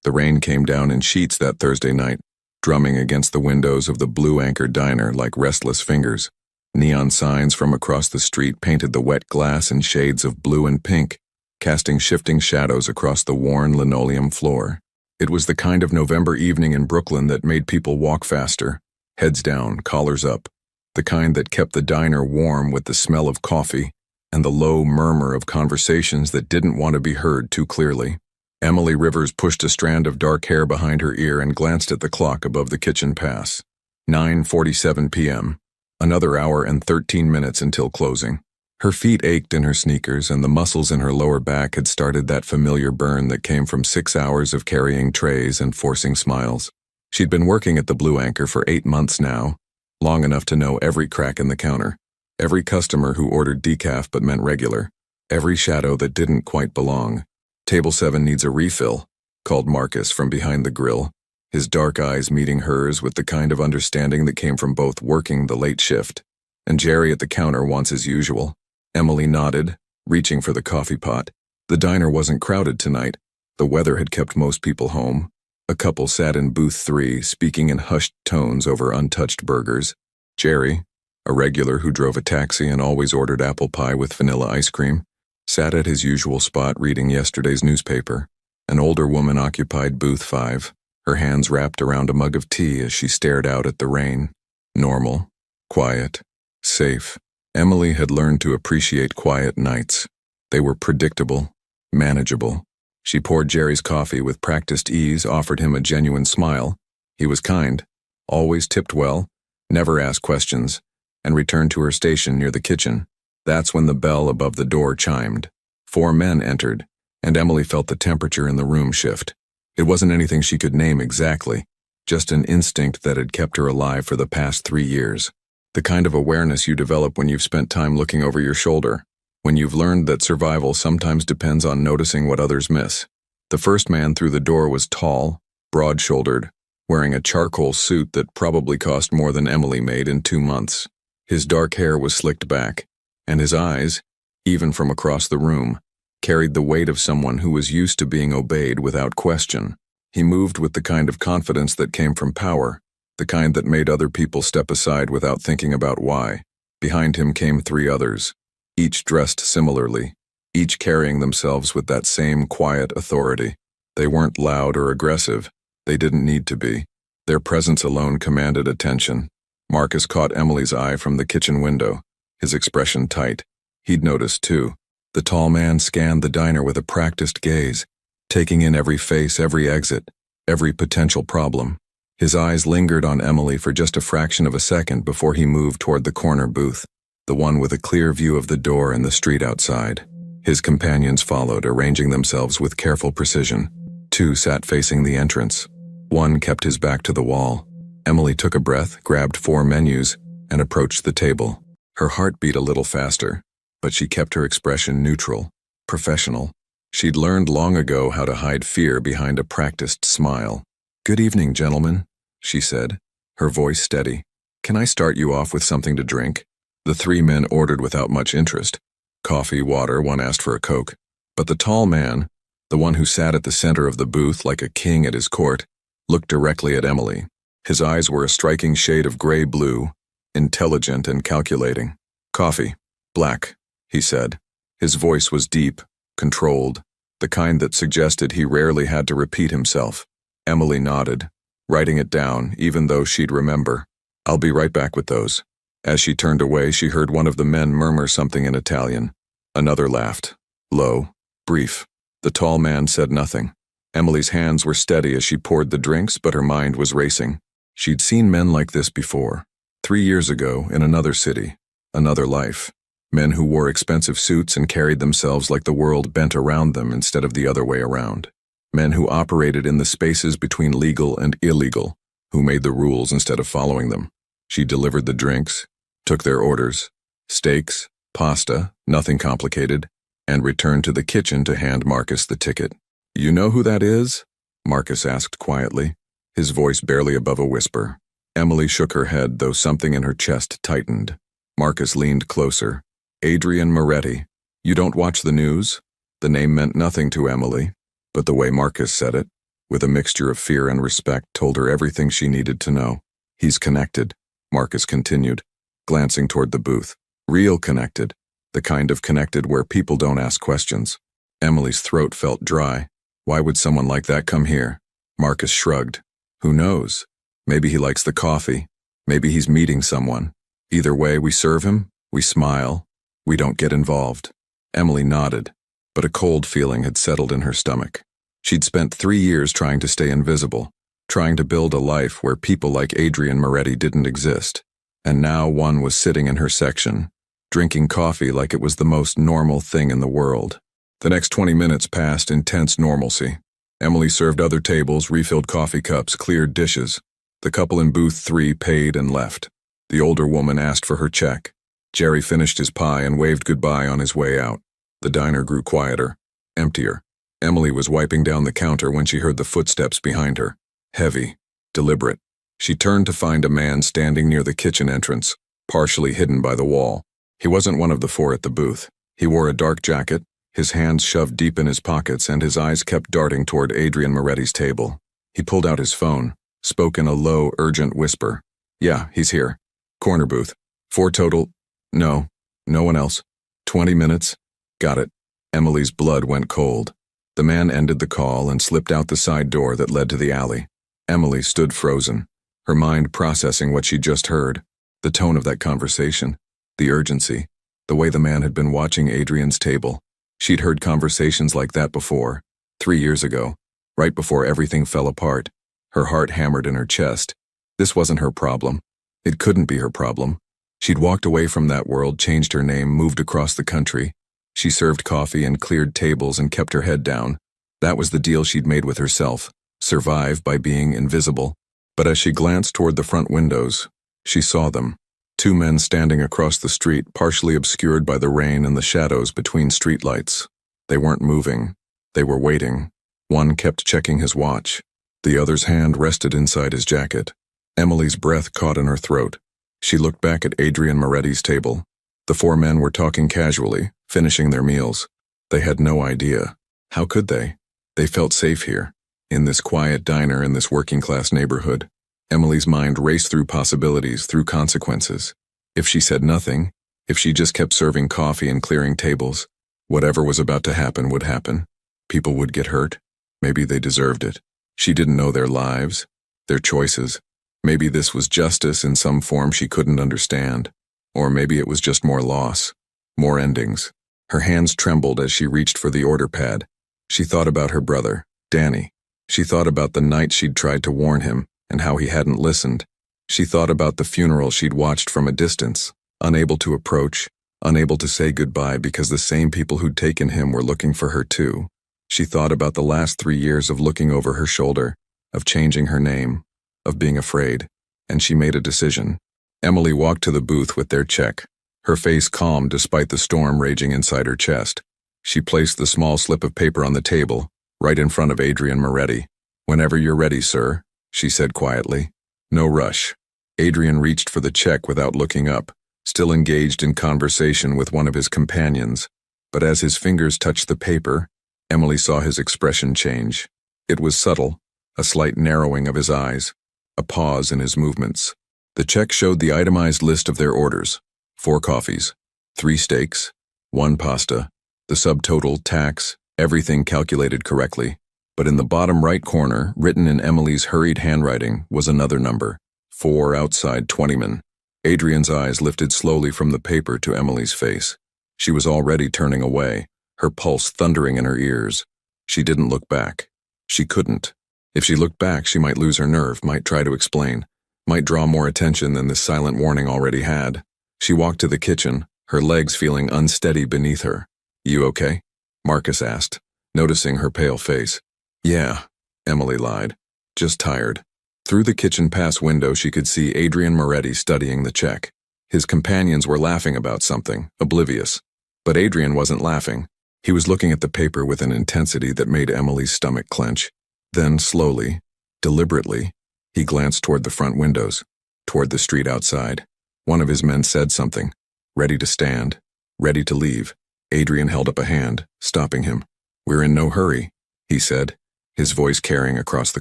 The rain came down in sheets that Thursday night, drumming against the windows of the Blue Anchor diner like restless fingers. Neon signs from across the street painted the wet glass in shades of blue and pink, casting shifting shadows across the worn linoleum floor. It was the kind of November evening in Brooklyn that made people walk faster, heads down, collars up, the kind that kept the diner warm with the smell of coffee and the low murmur of conversations that didn't want to be heard too clearly. Emily Rivers pushed a strand of dark hair behind her ear and glanced at the clock above the kitchen pass. 9:47 p.m. Another hour and 13 minutes until closing. Her feet ached in her sneakers, and the muscles in her lower back had started that familiar burn that came from 6 hours of carrying trays and forcing smiles. She'd been working at the Blue Anchor for 8 months now, long enough to know every crack in the counter, every customer who ordered decaf but meant regular, every shadow that didn't quite belong. "Table 7 needs a refill," called Marcus from behind the grill, his dark eyes meeting hers with the kind of understanding that came from both working the late shift. "And Jerry at the counter wants as usual." Emily nodded, reaching for the coffee pot. The diner wasn't crowded tonight. The weather had kept most people home. A couple sat in booth 3, speaking in hushed tones over untouched burgers. Jerry, a regular who drove a taxi and always ordered apple pie with vanilla ice cream, sat at his usual spot reading yesterday's newspaper. An older woman occupied booth 5, her hands wrapped around a mug of tea as she stared out at the rain. Normal, quiet, safe. Emily had learned to appreciate quiet nights. They were predictable, manageable. She poured Jerry's coffee with practiced ease, offered him a genuine smile. He was kind, always tipped well, never asked questions, and returned to her station near the kitchen. That's when the bell above the door chimed. 4 men entered, and Emily felt the temperature in the room shift. It wasn't anything she could name exactly, just an instinct that had kept her alive for the past 3 years. The kind of awareness you develop when you've spent time looking over your shoulder, when you've learned that survival sometimes depends on noticing what others miss. The first man through the door was tall, broad-shouldered, wearing a charcoal suit that probably cost more than Emily made in 2 months. His dark hair was slicked back, and his eyes, even from across the room, carried the weight of someone who was used to being obeyed without question. He moved with the kind of confidence that came from power, the kind that made other people step aside without thinking about why. Behind him came 3 others, each dressed similarly, each carrying themselves with that same quiet authority. They weren't loud or aggressive. They didn't need to be. Their presence alone commanded attention. Marcus caught Emily's eye from the kitchen window, his expression tight. He'd noticed too. The tall man scanned the diner with a practiced gaze, taking in every face, every exit, every potential problem. His eyes lingered on Emily for just a fraction of a second before he moved toward the corner booth, the one with a clear view of the door and the street outside. His companions followed, arranging themselves with careful precision. 2 sat facing the entrance. 1 kept his back to the wall. Emily took a breath, grabbed 4 menus, and approached the table. Her heart beat a little faster, but she kept her expression neutral, professional. She'd learned long ago how to hide fear behind a practiced smile. "Good evening, gentlemen," she said, her voice steady. "Can I start you off with something to drink?" The 3 men ordered without much interest. Coffee, water, 1 asked for a Coke. But the tall man, the one who sat at the center of the booth like a king at his court, looked directly at Emily. His eyes were a striking shade of gray-blue, intelligent and calculating. "Coffee, black," he said. His voice was deep, controlled, the kind that suggested he rarely had to repeat himself. Emily nodded, writing it down, even though she'd remember. "I'll be right back with those." As she turned away, she heard one of the men murmur something in Italian. Another laughed, low, brief. The tall man said nothing. Emily's hands were steady as she poured the drinks, but her mind was racing. She'd seen men like this before. 3 years ago, in another city, another life. Men who wore expensive suits and carried themselves like the world bent around them instead of the other way around. Men who operated in the spaces between legal and illegal, who made the rules instead of following them. She delivered the drinks, took their orders, steaks, pasta, nothing complicated, and returned to the kitchen to hand Marcus the ticket. "You know who that is?" Marcus asked quietly, his voice barely above a whisper. Emily shook her head, though something in her chest tightened. Marcus leaned closer. "Adrian Moretti. You don't watch the news?" The name meant nothing to Emily, but the way Marcus said it, with a mixture of fear and respect, told her everything she needed to know. He's connected, Marcus continued, glancing toward the booth. Real connected, the kind of connected where people don't ask questions. Emily's throat felt dry. Why would someone like that come here? Marcus shrugged. Who knows? Maybe he likes the coffee. Maybe he's meeting someone. Either way, we serve him, we smile, we don't get involved. Emily nodded, but a cold feeling had settled in her stomach. She'd spent 3 years trying to stay invisible, trying to build a life where people like Adrian Moretti didn't exist. And now one was sitting in her section, drinking coffee like it was the most normal thing in the world. The next 20 minutes passed in tense normalcy. Emily served other tables, refilled coffee cups, cleared dishes. The couple in booth 3 paid and left. The older woman asked for her check. Jerry finished his pie and waved goodbye on his way out. The diner grew quieter, emptier. Emily was wiping down the counter when she heard the footsteps behind her. Heavy, deliberate. She turned to find a man standing near the kitchen entrance, partially hidden by the wall. He wasn't one of the 4 at the booth. He wore a dark jacket, his hands shoved deep in his pockets, and his eyes kept darting toward Adrian Moretti's table. He pulled out his phone, spoke in a low, urgent whisper. Yeah, he's here. Corner booth. 4 total. No one else. 20 minutes. Got it. Emily's blood went cold. The man ended the call and slipped out the side door that led to the alley. Emily stood frozen, her mind processing what she'd just heard. The tone of that conversation, the urgency, the way the man had been watching Adrian's table. She'd heard conversations like that before, 3 years ago, right before everything fell apart. Her heart hammered in her chest. This wasn't her problem. It couldn't be her problem. She'd walked away from that world, changed her name, moved across the country. She served coffee and cleared tables and kept her head down. That was the deal she'd made with herself, survive by being invisible. But as she glanced toward the front windows, she saw them. 2 men standing across the street, partially obscured by the rain and the shadows between streetlights. They weren't moving. They were waiting. One kept checking his watch. The other's hand rested inside his jacket. Emily's breath caught in her throat. She looked back at Adrian Moretti's table. The 4 men were talking casually, finishing their meals. They had no idea. How could they? They felt safe here, in this quiet diner in this working-class neighborhood. Emily's mind raced through possibilities, through consequences. If she said nothing, if she just kept serving coffee and clearing tables, whatever was about to happen would happen. People would get hurt. Maybe they deserved it. She didn't know their lives, their choices. Maybe this was justice in some form she couldn't understand. Or maybe it was just more loss, more endings. Her hands trembled as she reached for the order pad. She thought about her brother, Danny. She thought about the night she'd tried to warn him and how he hadn't listened. She thought about the funeral she'd watched from a distance, unable to approach, unable to say goodbye because the same people who'd taken him were looking for her too. She thought about the last 3 years of looking over her shoulder, of changing her name, of being afraid, and she made a decision. Emily walked to the booth with their check, her face calm despite the storm raging inside her chest. She placed the small slip of paper on the table, right in front of Adrian Moretti. Whenever you're ready, sir, she said quietly. No rush. Adrian reached for the check without looking up, still engaged in conversation with one of his companions. But as his fingers touched the paper, Emily saw his expression change. It was subtle, a slight narrowing of his eyes, a pause in his movements. The check showed the itemized list of their orders. 4 coffees, 3 steaks, 1 pasta, the subtotal, tax, everything calculated correctly. But in the bottom right corner, written in Emily's hurried handwriting, was another number, 4 outside 20men. Adrian's eyes lifted slowly from the paper to Emily's face. She was already turning away, her pulse thundering in her ears. She didn't look back. She couldn't. If she looked back, she might lose her nerve, might try to explain, might draw more attention than this silent warning already had. She walked to the kitchen, her legs feeling unsteady beneath her. You okay? Marcus asked, noticing her pale face. Yeah, Emily lied. Just tired. Through the kitchen pass window she could see Adrian Moretti studying the check. His companions were laughing about something, oblivious. But Adrian wasn't laughing. He was looking at the paper with an intensity that made Emily's stomach clench. Then, slowly, deliberately, he glanced toward the front windows, toward the street outside. One of his men said something, ready to stand, ready to leave. Adrian held up a hand, stopping him. We're in no hurry, he said. his voice carrying across the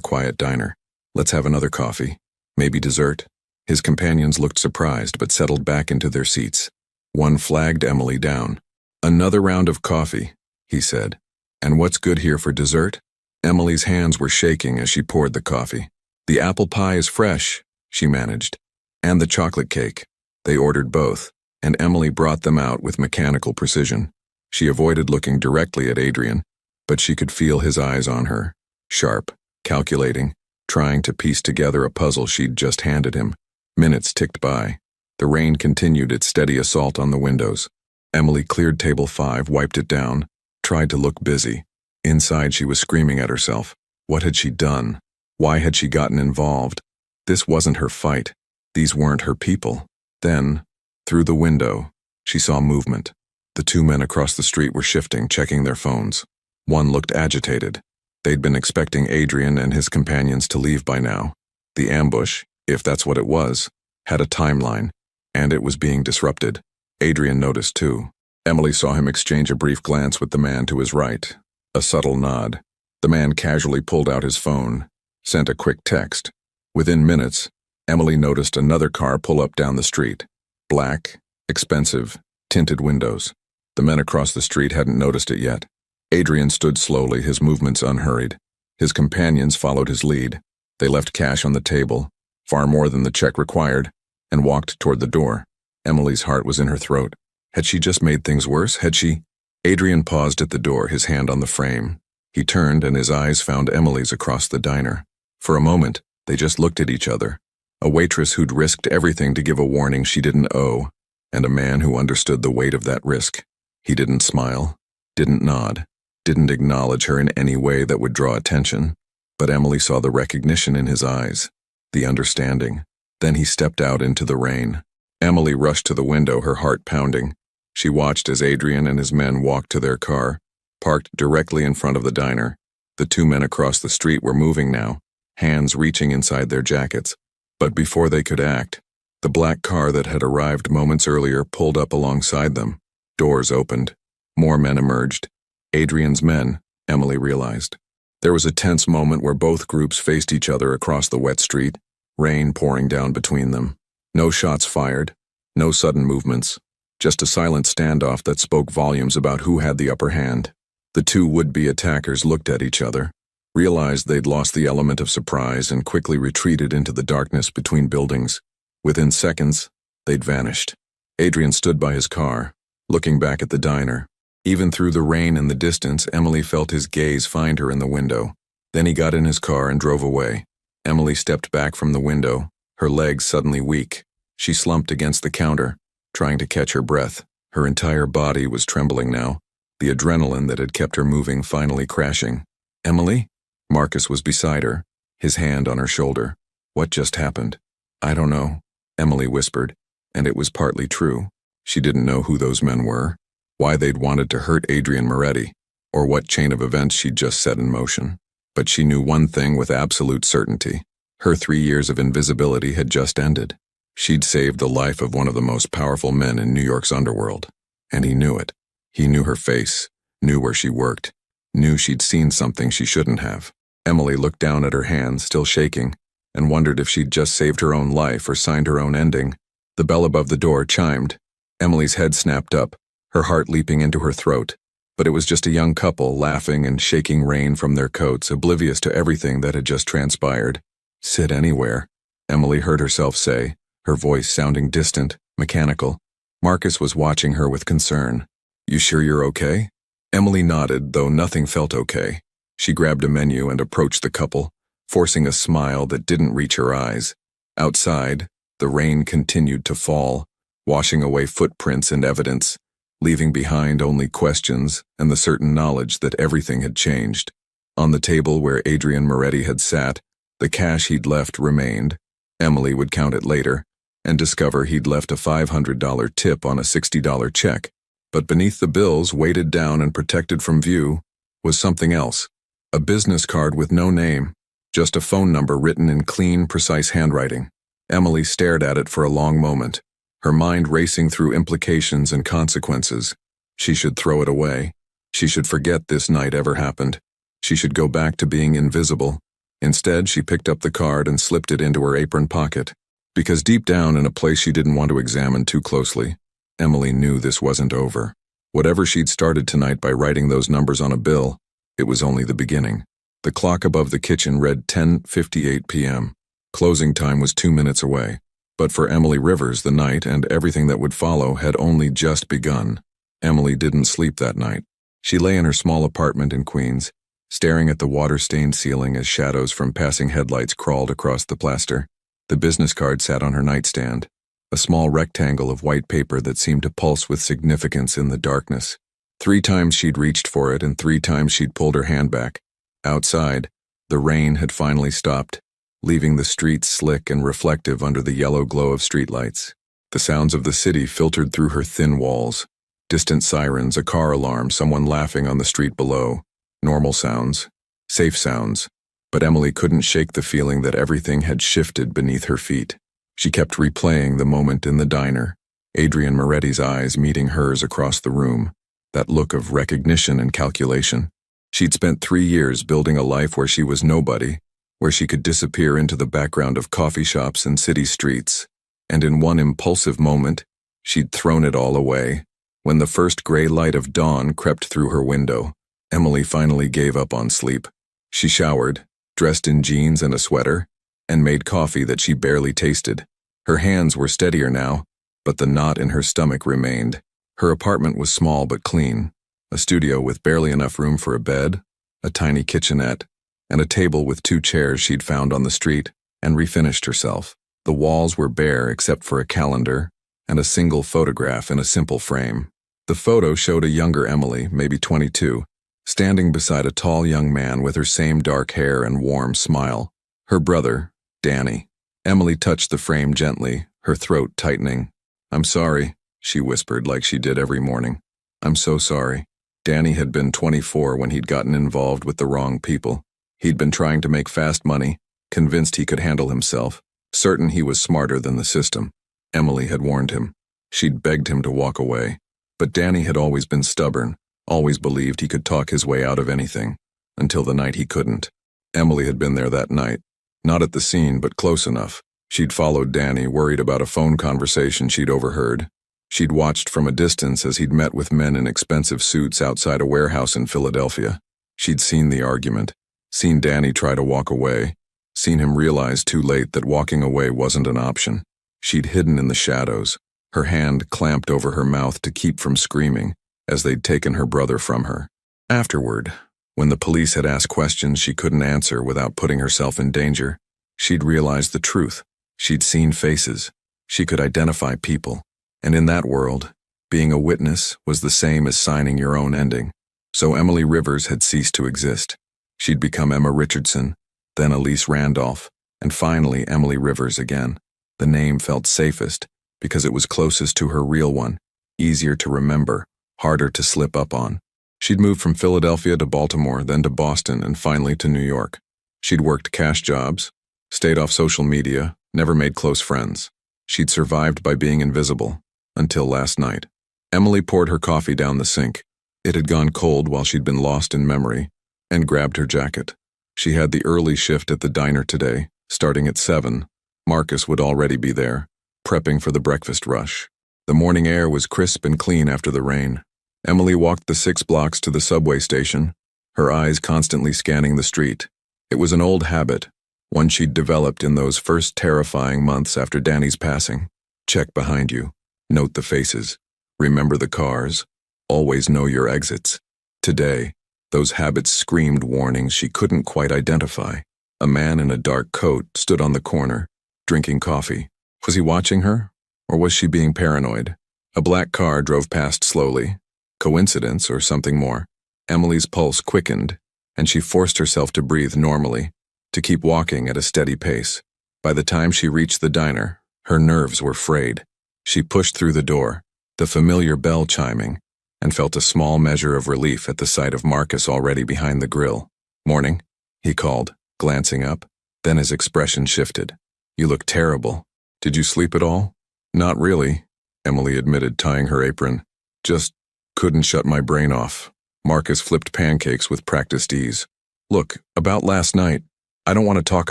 quiet diner. "Let's have another coffee. Maybe dessert?" His companions looked surprised but settled back into their seats. One flagged Emily down. "Another round of coffee," he said. "And what's good here for dessert?" Emily's hands were shaking as she poured the coffee. "The apple pie is fresh," she managed. "And the chocolate cake." They ordered both, and Emily brought them out with mechanical precision. She avoided looking directly at Adrian, but she could feel his eyes on her, sharp, calculating, trying to piece together a puzzle she'd just handed him. Minutes ticked by. The rain continued its steady assault on the windows. Emily cleared table 5, wiped it down, tried to look busy. Inside she was screaming at herself. What had she done? Why had she gotten involved? This wasn't her fight. These weren't her people. Then, through the window, she saw movement. The 2 men across the street were shifting, checking their phones. One looked agitated. They'd been expecting Adrian and his companions to leave by now. The ambush, if that's what it was, had a timeline, and it was being disrupted. Adrian noticed too. Emily saw him exchange a brief glance with the man to his right. A subtle nod. The man casually pulled out his phone, sent a quick text. Within minutes, Emily noticed another car pull up down the street. Black, expensive, tinted windows. The men across the street hadn't noticed it yet. Adrian stood slowly, his movements unhurried. His companions followed his lead. They left cash on the table, far more than the check required, and walked toward the door. Emily's heart was in her throat. Had she just made things worse? Had she? Adrian paused at the door, his hand on the frame. He turned and his eyes found Emily's across the diner. For a moment, they just looked at each other. A waitress who'd risked everything to give a warning she didn't owe, and a man who understood the weight of that risk. He didn't smile, didn't nod, didn't acknowledge her in any way that would draw attention, but Emily saw the recognition in his eyes, the understanding. Then he stepped out into the rain. Emily rushed to the window, her heart pounding. She watched as Adrian and his men walked to their car, parked directly in front of the diner. The 2 men across the street were moving now, hands reaching inside their jackets. But before they could act, the black car that had arrived moments earlier pulled up alongside them. Doors opened. More men emerged. Adrian's men, Emily realized. There was a tense moment where both groups faced each other across the wet street, rain pouring down between them. No shots fired, no sudden movements, just a silent standoff that spoke volumes about who had the upper hand. The 2 would-be attackers looked at each other, realized they'd lost the element of surprise, and quickly retreated into the darkness between buildings. Within seconds, they'd vanished. Adrian stood by his car, looking back at the diner. Even through the rain in the distance, Emily felt his gaze find her in the window. Then he got in his car and drove away. Emily stepped back from the window, her legs suddenly weak. She slumped against the counter, trying to catch her breath. Her entire body was trembling now, the adrenaline that had kept her moving finally crashing. "Emily?" Marcus was beside her, his hand on her shoulder. "What just happened?" "I don't know," Emily whispered, and it was partly true. She didn't know who those men were, why they'd wanted to hurt Adrian Moretti, or what chain of events she'd just set in motion. But she knew one thing with absolute certainty. Her 3 years of invisibility had just ended. She'd saved the life of one of the most powerful men in New York's underworld, and he knew it. He knew her face, knew where she worked, knew she'd seen something she shouldn't have. Emily looked down at her hands, still shaking, and wondered if she'd just saved her own life or signed her own ending. The bell above the door chimed. Emily's head snapped up, her heart leaping into her throat. But it was just a young couple laughing and shaking rain from their coats, oblivious to everything that had just transpired. "Sit anywhere," Emily heard herself say, her voice sounding distant, mechanical. Marcus was watching her with concern. "You sure you're okay?" Emily nodded, though nothing felt okay. She grabbed a menu and approached the couple, forcing a smile that didn't reach her eyes. Outside, the rain continued to fall, washing away footprints and evidence, leaving behind only questions and the certain knowledge that everything had changed. On the table where Adrian Moretti had sat, the cash he'd left remained. Emily would count it later and discover he'd left a $500 tip on a $60 check. But beneath the bills, weighted down and protected from view, was something else. A business card with no name, just a phone number written in clean, precise handwriting. Emily stared at it for a long moment, her mind racing through implications and consequences. She should throw it away. She should forget this night ever happened. She should go back to being invisible. Instead, she picked up the card and slipped it into her apron pocket. Because deep down in a place she didn't want to examine too closely, Emily knew this wasn't over. Whatever she'd started tonight by writing those numbers on a bill, it was only the beginning. The clock above the kitchen read 10:58 p.m. Closing time was 2 minutes away. But for Emily Rivers, the night and everything that would follow had only just begun. Emily didn't sleep that night. She lay in her small apartment in Queens, staring at the water-stained ceiling as shadows from passing headlights crawled across the plaster. The business card sat on her nightstand, a small rectangle of white paper that seemed to pulse with significance in the darkness. 3 times she'd reached for it, and 3 times she'd pulled her hand back. Outside, the rain had finally stopped, leaving the streets slick and reflective under the yellow glow of streetlights. The sounds of the city filtered through her thin walls. Distant sirens, a car alarm, someone laughing on the street below. Normal sounds, safe sounds. But Emily couldn't shake the feeling that everything had shifted beneath her feet. She kept replaying the moment in the diner, Adrian Moretti's eyes meeting hers across the room, that look of recognition and calculation. She'd spent 3 years building a life where she was nobody, where she could disappear into the background of coffee shops and city streets, and in one impulsive moment, she'd thrown it all away. When the first gray light of dawn crept through her window, Emily finally gave up on sleep. She showered, dressed in jeans and a sweater, and made coffee that she barely tasted. Her hands were steadier now, but the knot in her stomach remained. Her apartment was small but clean, a studio with barely enough room for a bed, a tiny kitchenette, and a table with 2 chairs she'd found on the street and refinished herself. The walls were bare except for a calendar and a single photograph in a simple frame. The photo showed a younger Emily, maybe 22, standing beside a tall young man with her same dark hair and warm smile. Her brother, Danny. Emily touched the frame gently, her throat tightening. "I'm sorry," she whispered like she did every morning. "I'm so sorry." Danny had been 24 when he'd gotten involved with the wrong people. He'd been trying to make fast money, convinced he could handle himself, certain he was smarter than the system. Emily had warned him. She'd begged him to walk away. But Danny had always been stubborn, always believed he could talk his way out of anything, until the night he couldn't. Emily had been there that night. Not at the scene, but close enough. She'd followed Danny, worried about a phone conversation she'd overheard. She'd watched from a distance as he'd met with men in expensive suits outside a warehouse in Philadelphia. She'd seen the argument, seen Danny try to walk away, seen him realize too late that walking away wasn't an option. She'd hidden in the shadows, her hand clamped over her mouth to keep from screaming, as they'd taken her brother from her. Afterward, when the police had asked questions she couldn't answer without putting herself in danger, she'd realized the truth. She'd seen faces. She could identify people. And in that world, being a witness was the same as signing your own ending. So Emily Rivers had ceased to exist. She'd become Emma Richardson, then Elise Randolph, and finally Emily Rivers again. The name felt safest because it was closest to her real one, easier to remember, harder to slip up on. She'd moved from Philadelphia to Baltimore, then to Boston, and finally to New York. She'd worked cash jobs, stayed off social media, never made close friends. She'd survived by being invisible, until last night. Emily poured her coffee down the sink. It had gone cold while she'd been lost in memory, and grabbed her jacket. She had the early shift at the diner today, starting at 7. Marcus would already be there, prepping for the breakfast rush. The morning air was crisp and clean after the rain. Emily walked the 6 blocks to the subway station, her eyes constantly scanning the street. It was an old habit, one she'd developed in those first terrifying months after Danny's passing. Check behind you. Note the faces. Remember the cars. Always know your exits. Today, those habits screamed warnings she couldn't quite identify. A man in a dark coat stood on the corner, drinking coffee. Was he watching her? Or was she being paranoid? A black car drove past slowly. Coincidence or something more? Emily's pulse quickened, and she forced herself to breathe normally, to keep walking at a steady pace. By the time she reached the diner, her nerves were frayed. She pushed through the door, the familiar bell chiming, and felt a small measure of relief at the sight of Marcus already behind the grill. "Morning," he called, glancing up. Then his expression shifted. "You look terrible. Did you sleep at all?" "Not really," Emily admitted, tying her apron. "Just couldn't shut my brain off." Marcus flipped pancakes with practiced ease. Look, about last night. I don't want to talk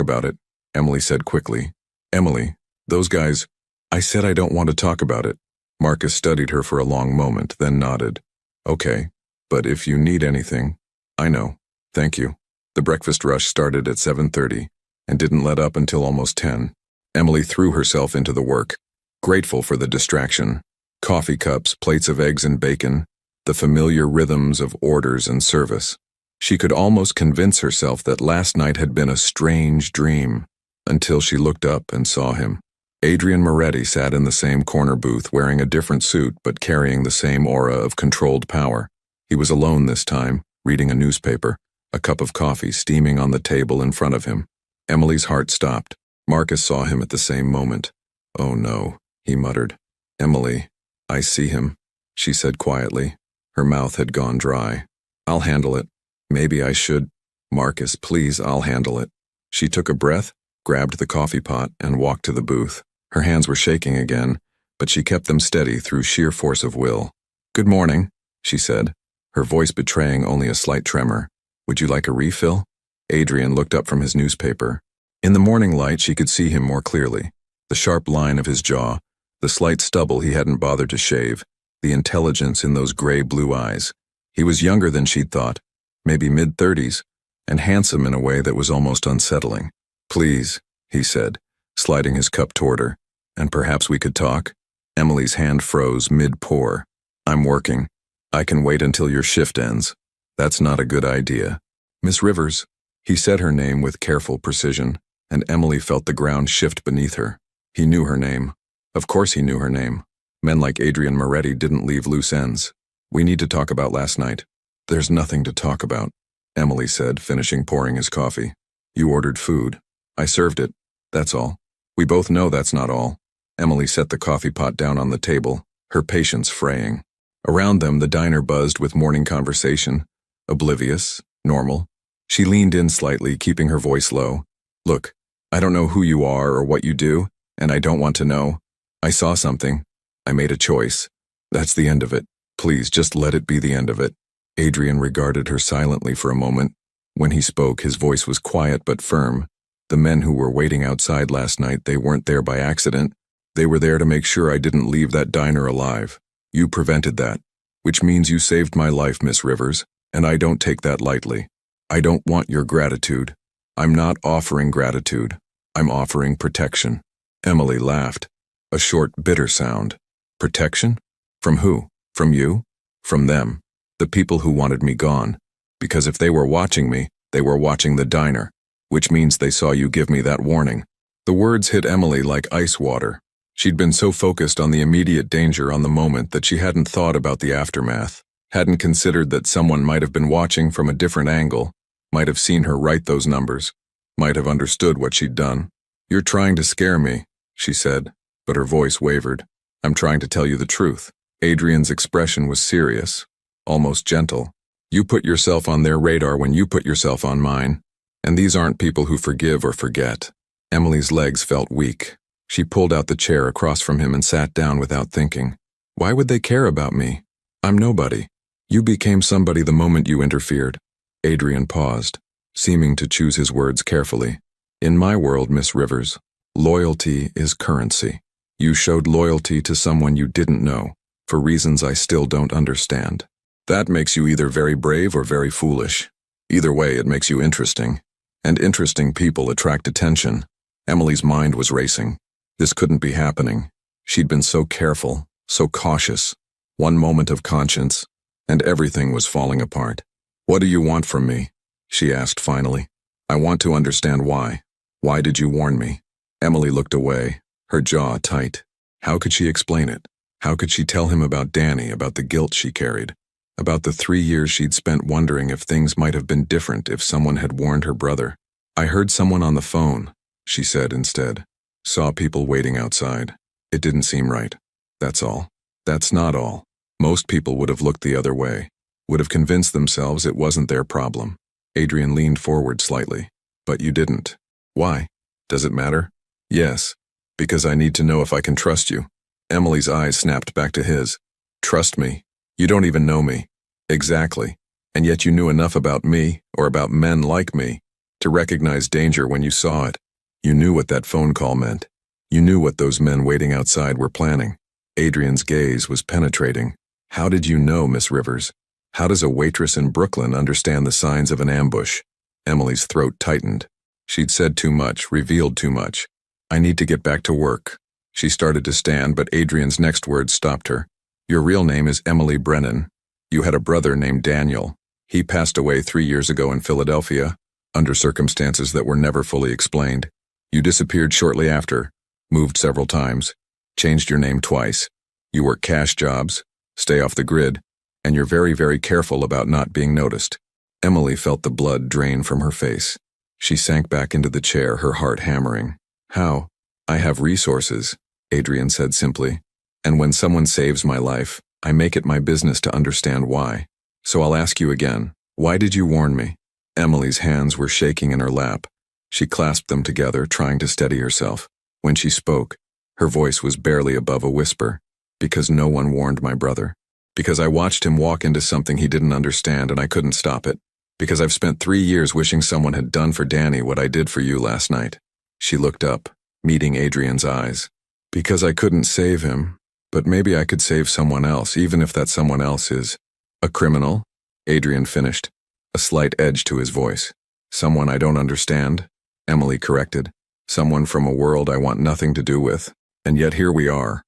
about it, Emily said quickly. Emily, those guys. I said I don't want to talk about it. Marcus studied her for a long moment, then nodded. Okay, but if you need anything. I know. Thank you. The breakfast rush started at 7:30 and didn't let up until almost 10. Emily threw herself into the work, grateful for the distraction. Coffee cups, plates of eggs and bacon, the familiar rhythms of orders and service. She could almost convince herself that last night had been a strange dream, until she looked up and saw him. Adrian Moretti sat in the same corner booth wearing a different suit but carrying the same aura of controlled power. He was alone this time, reading a newspaper, a cup of coffee steaming on the table in front of him. Emily's heart stopped. Marcus saw him at the same moment. Oh no, he muttered. Emily, I see him, she said quietly. Her mouth had gone dry. I'll handle it. Maybe I should. Marcus, please, I'll handle it. She took a breath, grabbed the coffee pot, and walked to the booth. Her hands were shaking again, but she kept them steady through sheer force of will. Good morning, she said, her voice betraying only a slight tremor. Would you like a refill? Adrian looked up from his newspaper. In the morning light, she could see him more clearly. The sharp line of his jaw, the slight stubble he hadn't bothered to shave, the intelligence in those gray-blue eyes. He was younger than she'd thought, maybe mid-30s, and handsome in a way that was almost unsettling. Please, he said, sliding his cup toward her. And perhaps we could talk? Emily's hand froze mid-pour. I'm working. I can wait until your shift ends. That's not a good idea. Miss Rivers. He said her name with careful precision, and Emily felt the ground shift beneath her. He knew her name. Of course he knew her name. Men like Adrian Moretti didn't leave loose ends. We need to talk about last night. There's nothing to talk about, Emily said, finishing pouring his coffee. You ordered food. I served it. That's all. We both know that's not all. Emily set the coffee pot down on the table, her patience fraying. Around them, the diner buzzed with morning conversation. Oblivious, normal. She leaned in slightly, keeping her voice low. Look, I don't know who you are or what you do, and I don't want to know. I saw something. I made a choice. That's the end of it. Please, just let it be the end of it. Adrian regarded her silently for a moment. When he spoke, his voice was quiet but firm. The men who were waiting outside last night, they weren't there by accident. They were there to make sure I didn't leave that diner alive. You prevented that, which means you saved my life, Miss Rivers, and I don't take that lightly. I don't want your gratitude. I'm not offering gratitude. I'm offering protection. Emily laughed. A short, bitter sound. Protection? From who? From you? From them. The people who wanted me gone. Because if they were watching me, they were watching the diner, which means they saw you give me that warning. The words hit Emily like ice water. She'd been so focused on the immediate danger on the moment that she hadn't thought about the aftermath, hadn't considered that someone might have been watching from a different angle, might have seen her write those numbers, might have understood what she'd done. You're trying to scare me, she said, but her voice wavered. I'm trying to tell you the truth. Adrian's expression was serious, almost gentle. You put yourself on their radar when you put yourself on mine, and these aren't people who forgive or forget. Emily's legs felt weak. She pulled out the chair across from him and sat down without thinking. Why would they care about me? I'm nobody. You became somebody the moment you interfered. Adrian paused, seeming to choose his words carefully. In my world, Miss Rivers, loyalty is currency. You showed loyalty to someone you didn't know, for reasons I still don't understand. That makes you either very brave or very foolish. Either way, it makes you interesting. And interesting people attract attention. Emily's mind was racing. This couldn't be happening. She'd been so careful, so cautious. One moment of conscience, and everything was falling apart. What do you want from me? She asked finally. I want to understand why. Why did you warn me? Emily looked away, her jaw tight. How could she explain it? How could she tell him about Danny, about the guilt she carried? About the 3 years she'd spent wondering if things might have been different if someone had warned her brother. I heard someone on the phone, she said instead. Saw people waiting outside. It didn't seem right. That's all. That's not all. Most people would have looked the other way, would have convinced themselves it wasn't their problem. Adrian leaned forward slightly. But you didn't. Why? Does it matter? Yes. Because I need to know if I can trust you. Emily's eyes snapped back to his. Trust me. You don't even know me. Exactly. And yet you knew enough about me, or about men like me, to recognize danger when you saw it. You knew what that phone call meant. You knew what those men waiting outside were planning. Adrian's gaze was penetrating. How did you know, Miss Rivers? How does a waitress in Brooklyn understand the signs of an ambush? Emily's throat tightened. She'd said too much, revealed too much. I need to get back to work. She started to stand, but Adrian's next words stopped her. Your real name is Emily Brennan. You had a brother named Daniel. He passed away 3 years ago in Philadelphia, under circumstances that were never fully explained. You disappeared shortly after, moved several times, changed your name twice. You work cash jobs, stay off the grid, and you're very, very careful about not being noticed. Emily felt the blood drain from her face. She sank back into the chair, her heart hammering. How? I have resources, Adrian said simply. And when someone saves my life, I make it my business to understand why. So I'll ask you again, why did you warn me? Emily's hands were shaking in her lap. She clasped them together, trying to steady herself. When she spoke, her voice was barely above a whisper. Because no one warned my brother. Because I watched him walk into something he didn't understand and I couldn't stop it. Because I've spent 3 years wishing someone had done for Danny what I did for you last night. She looked up, meeting Adrian's eyes. Because I couldn't save him, but maybe I could save someone else, even if that someone else is a criminal, Adrian finished, a slight edge to his voice. Someone I don't understand, Emily corrected. Someone from a world I want nothing to do with. And yet here we are,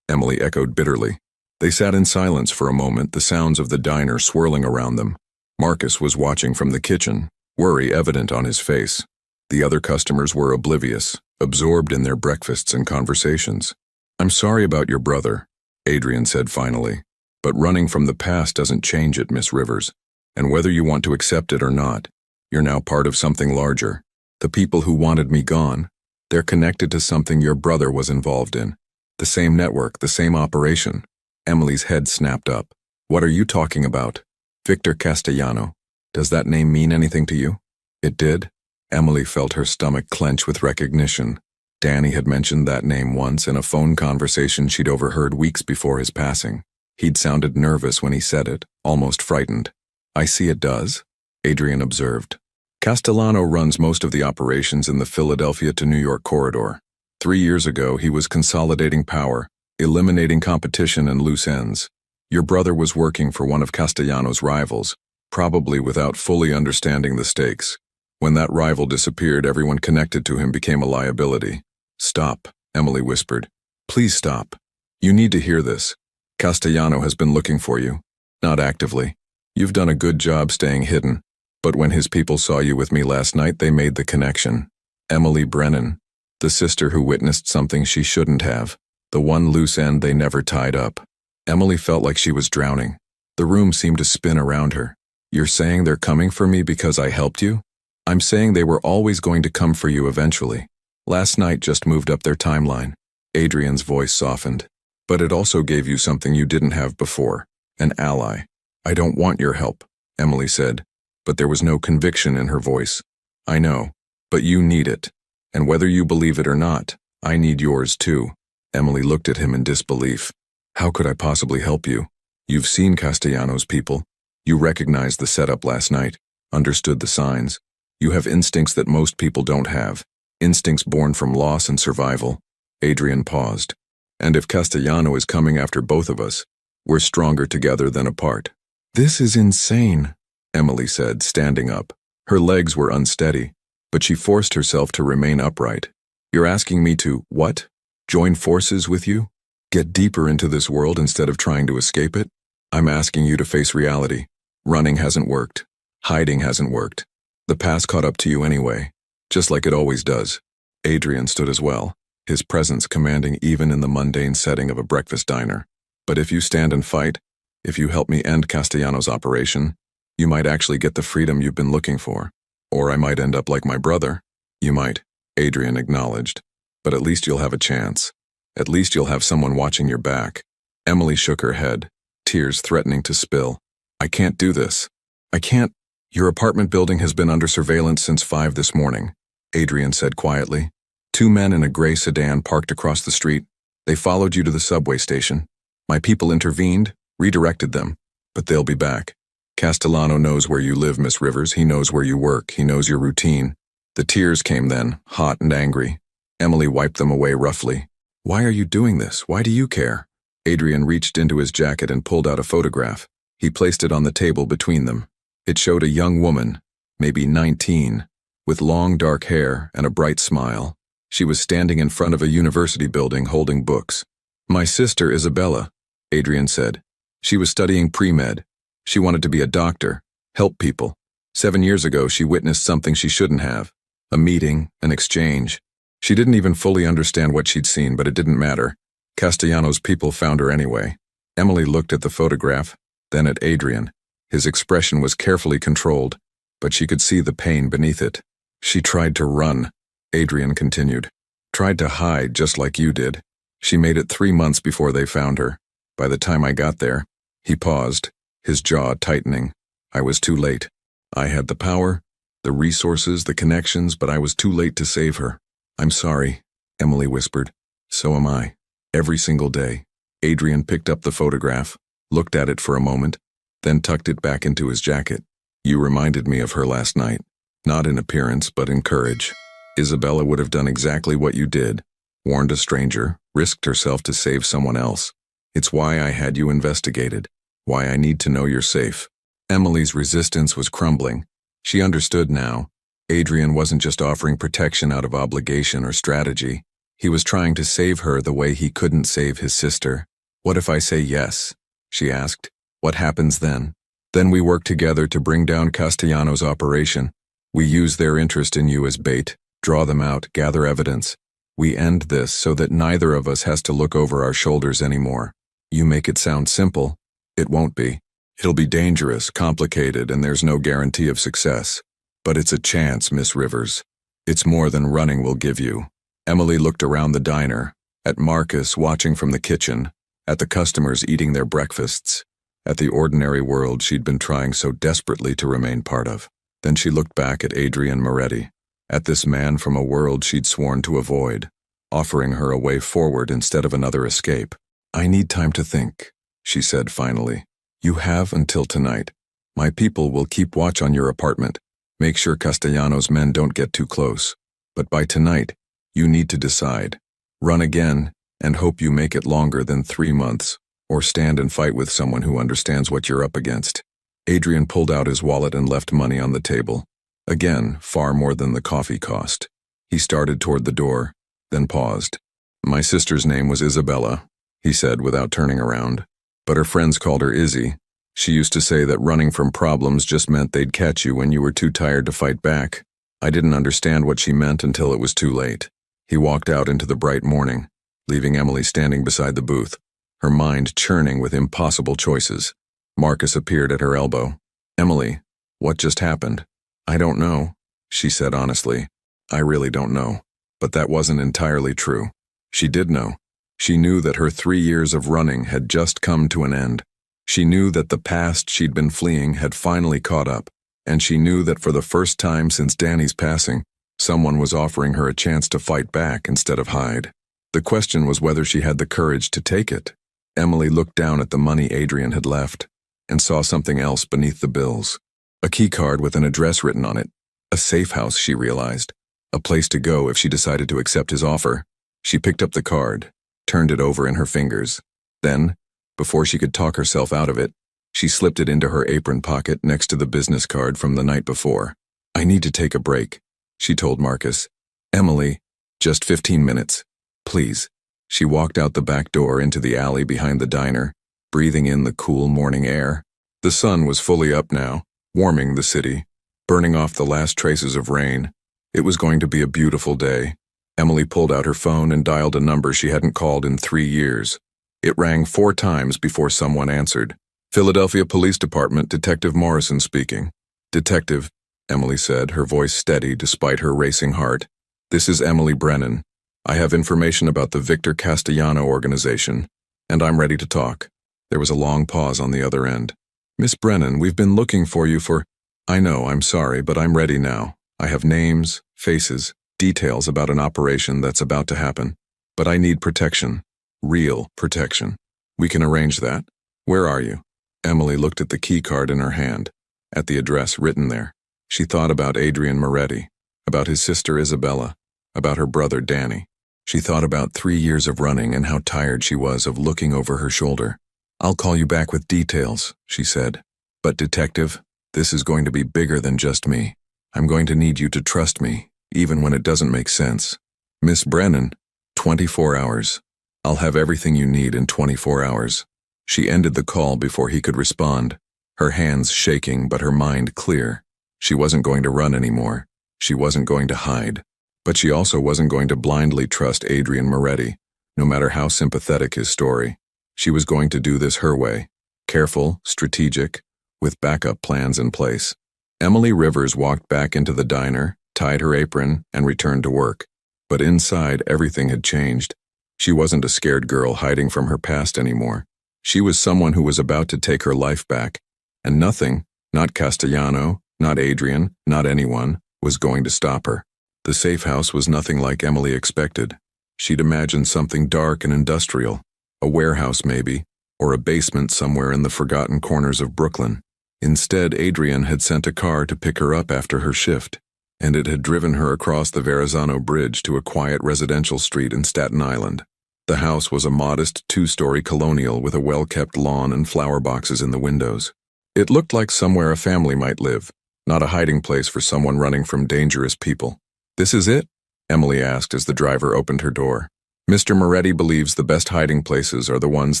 Emily echoed bitterly. They sat in silence for a moment, the sounds of the diner swirling around them. Marcus was watching from the kitchen, worry evident on his face. The other customers were oblivious, absorbed in their breakfasts and conversations. I'm sorry about your brother, Adrian said finally. But running from the past doesn't change it, Miss Rivers. And whether you want to accept it or not, you're now part of something larger. The people who wanted me gone, they're connected to something your brother was involved in. The same network, the same operation. Emily's head snapped up. What are you talking about? Victor Castellano. Does that name mean anything to you? It did. Emily felt her stomach clench with recognition. Danny had mentioned that name once in a phone conversation she'd overheard weeks before his passing. He'd sounded nervous when he said it, almost frightened. I see it does, Adrian observed. Castellano runs most of the operations in the Philadelphia to New York corridor. 3 years ago, he was consolidating power, eliminating competition and loose ends. Your brother was working for one of Castellano's rivals, probably without fully understanding the stakes. When that rival disappeared, everyone connected to him became a liability. Stop, Emily whispered. Please stop. You need to hear this. Castellano has been looking for you. Not actively. You've done a good job staying hidden. But when his people saw you with me last night, they made the connection. Emily Brennan, the sister who witnessed something she shouldn't have. The one loose end they never tied up. Emily felt like she was drowning. The room seemed to spin around her. You're saying they're coming for me because I helped you? I'm saying they were always going to come for you eventually. Last night just moved up their timeline. Adrian's voice softened. But it also gave you something you didn't have before. An ally. I don't want your help, Emily said. But there was no conviction in her voice. I know. But you need it. And whether you believe it or not, I need yours too. Emily looked at him in disbelief. How could I possibly help you? You've seen Castellano's people. You recognized the setup last night, understood the signs. You have instincts that most people don't have. Instincts born from loss and survival. Adrian paused. And if Castellano is coming after both of us, we're stronger together than apart. This is insane, Emily said, standing up. Her legs were unsteady, but she forced herself to remain upright. You're asking me to, what? Join forces with you? Get deeper into this world instead of trying to escape it? I'm asking you to face reality. Running hasn't worked. Hiding hasn't worked. The past caught up to you anyway, just like it always does. Adrian stood as well, his presence commanding even in the mundane setting of a breakfast diner. But if you stand and fight, if you help me end Castellano's operation, you might actually get the freedom you've been looking for. Or I might end up like my brother. You might, Adrian acknowledged. But at least you'll have a chance. At least you'll have someone watching your back. Emily shook her head, tears threatening to spill. I can't do this. I can't. Your apartment building has been under surveillance since 5 this morning, Adrian said quietly. 2 men in a gray sedan parked across the street. They followed you to the subway station. My people intervened, redirected them, but they'll be back. Castellano knows where you live, Miss Rivers. He knows where you work. He knows your routine. The tears came then, hot and angry. Emily wiped them away roughly. Why are you doing this? Why do you care? Adrian reached into his jacket and pulled out a photograph. He placed it on the table between them. It showed a young woman, maybe 19, with long dark hair and a bright smile. She was standing in front of a university building holding books. My sister Isabella, Adrian said. She was studying pre-med. She wanted to be a doctor, help people. 7 years ago, she witnessed something she shouldn't have. A meeting, an exchange. She didn't even fully understand what she'd seen, but it didn't matter. Castellano's people found her anyway. Emily looked at the photograph, then at Adrian. His expression was carefully controlled, but she could see the pain beneath it. She tried to run, Adrian continued. Tried to hide just like you did. She made it 3 months before they found her. By the time I got there, he paused, his jaw tightening. I was too late. I had the power, the resources, the connections, but I was too late to save her. I'm sorry, Emily whispered. So am I. Every single day. Adrian picked up the photograph, looked at it for a moment, then tucked it back into his jacket. You reminded me of her last night. Not in appearance, but in courage. Isabella would have done exactly what you did. Warned a stranger, risked herself to save someone else. It's why I had you investigated. Why I need to know you're safe. Emily's resistance was crumbling. She understood now. Adrian wasn't just offering protection out of obligation or strategy. He was trying to save her the way he couldn't save his sister. What if I say yes? She asked. What happens then? Then we work together to bring down Castellano's operation. We use their interest in you as bait, draw them out, gather evidence. We end this so that neither of us has to look over our shoulders anymore. You make it sound simple. It won't be. It'll be dangerous, complicated, and there's no guarantee of success. But it's a chance, Miss Rivers. It's more than running will give you. Emily looked around the diner, at Marcus watching from the kitchen, at the customers eating their breakfasts, at the ordinary world she'd been trying so desperately to remain part of. Then she looked back at Adrian Moretti, at this man from a world she'd sworn to avoid, offering her a way forward instead of another escape. I need time to think, she said finally. You have until tonight. My people will keep watch on your apartment. Make sure Castellano's men don't get too close. But by tonight, you need to decide. Run again, and hope you make it longer than 3 months, or stand and fight with someone who understands what you're up against. Adrian pulled out his wallet and left money on the table. Again, far more than the coffee cost. He started toward the door, then paused. My sister's name was Isabella, he said without turning around. But her friends called her Izzy. She used to say that running from problems just meant they'd catch you when you were too tired to fight back. I didn't understand what she meant until it was too late. He walked out into the bright morning, leaving Emily standing beside the booth, her mind churning with impossible choices. Marcus appeared at her elbow. Emily, what just happened? I don't know, she said honestly. I really don't know. But that wasn't entirely true. She did know. She knew that her 3 years of running had just come to an end. She knew that the past she'd been fleeing had finally caught up, and she knew that for the first time since Danny's passing, someone was offering her a chance to fight back instead of hide. The question was whether she had the courage to take it. Emily looked down at the money Adrian had left, and saw something else beneath the bills. A key card with an address written on it. A safe house, she realized. A place to go if she decided to accept his offer. She picked up the card, turned it over in her fingers. Then, before she could talk herself out of it, she slipped it into her apron pocket next to the business card from the night before. I need to take a break, she told Marcus. Emily, just 15 minutes. Please. She walked out the back door into the alley behind the diner, breathing in the cool morning air. The sun was fully up now, warming the city, burning off the last traces of rain. It was going to be a beautiful day. Emily pulled out her phone and dialed a number she hadn't called in 3 years. It rang 4 times before someone answered. Philadelphia Police Department, Detective Morrison speaking. Detective, Emily said, her voice steady despite her racing heart. This is Emily Brennan. I have information about the Victor Castellano organization, and I'm ready to talk. There was a long pause on the other end. Miss Brennan, we've been looking for you for... I know, I'm sorry, but I'm ready now. I have names, faces, details about an operation that's about to happen. But I need protection. Real protection. We can arrange that. Where are you? Emily looked at the key card in her hand, at the address written there. She thought about Adrian Moretti, about his sister Isabella, about her brother Danny. She thought about 3 years of running and how tired she was of looking over her shoulder. "I'll call you back with details," she said. "But detective, this is going to be bigger than just me. I'm going to need you to trust me, even when it doesn't make sense. Miss Brennan, 24 hours. I'll have everything you need in 24 hours. She ended the call before he could respond, her hands shaking but her mind clear. She wasn't going to run anymore. She wasn't going to hide. But she also wasn't going to blindly trust Adrian Moretti, no matter how sympathetic his story. She was going to do this her way, careful, strategic, with backup plans in place. Emily Rivers walked back into the diner, tied her apron, and returned to work. But inside, everything had changed. She wasn't a scared girl hiding from her past anymore. She was someone who was about to take her life back, and nothing, not Castellano, not Adrian, not anyone, was going to stop her. The safe house was nothing like Emily expected. She'd imagined something dark and industrial, a warehouse maybe, or a basement somewhere in the forgotten corners of Brooklyn. Instead, Adrian had sent a car to pick her up after her shift, and it had driven her across the Verrazano Bridge to a quiet residential street in Staten Island. The house was a modest 2-story colonial with a well-kept lawn and flower boxes in the windows. It looked like somewhere a family might live, not a hiding place for someone running from dangerous people. "This is it?" Emily asked as the driver opened her door. "Mr. Moretti believes the best hiding places are the ones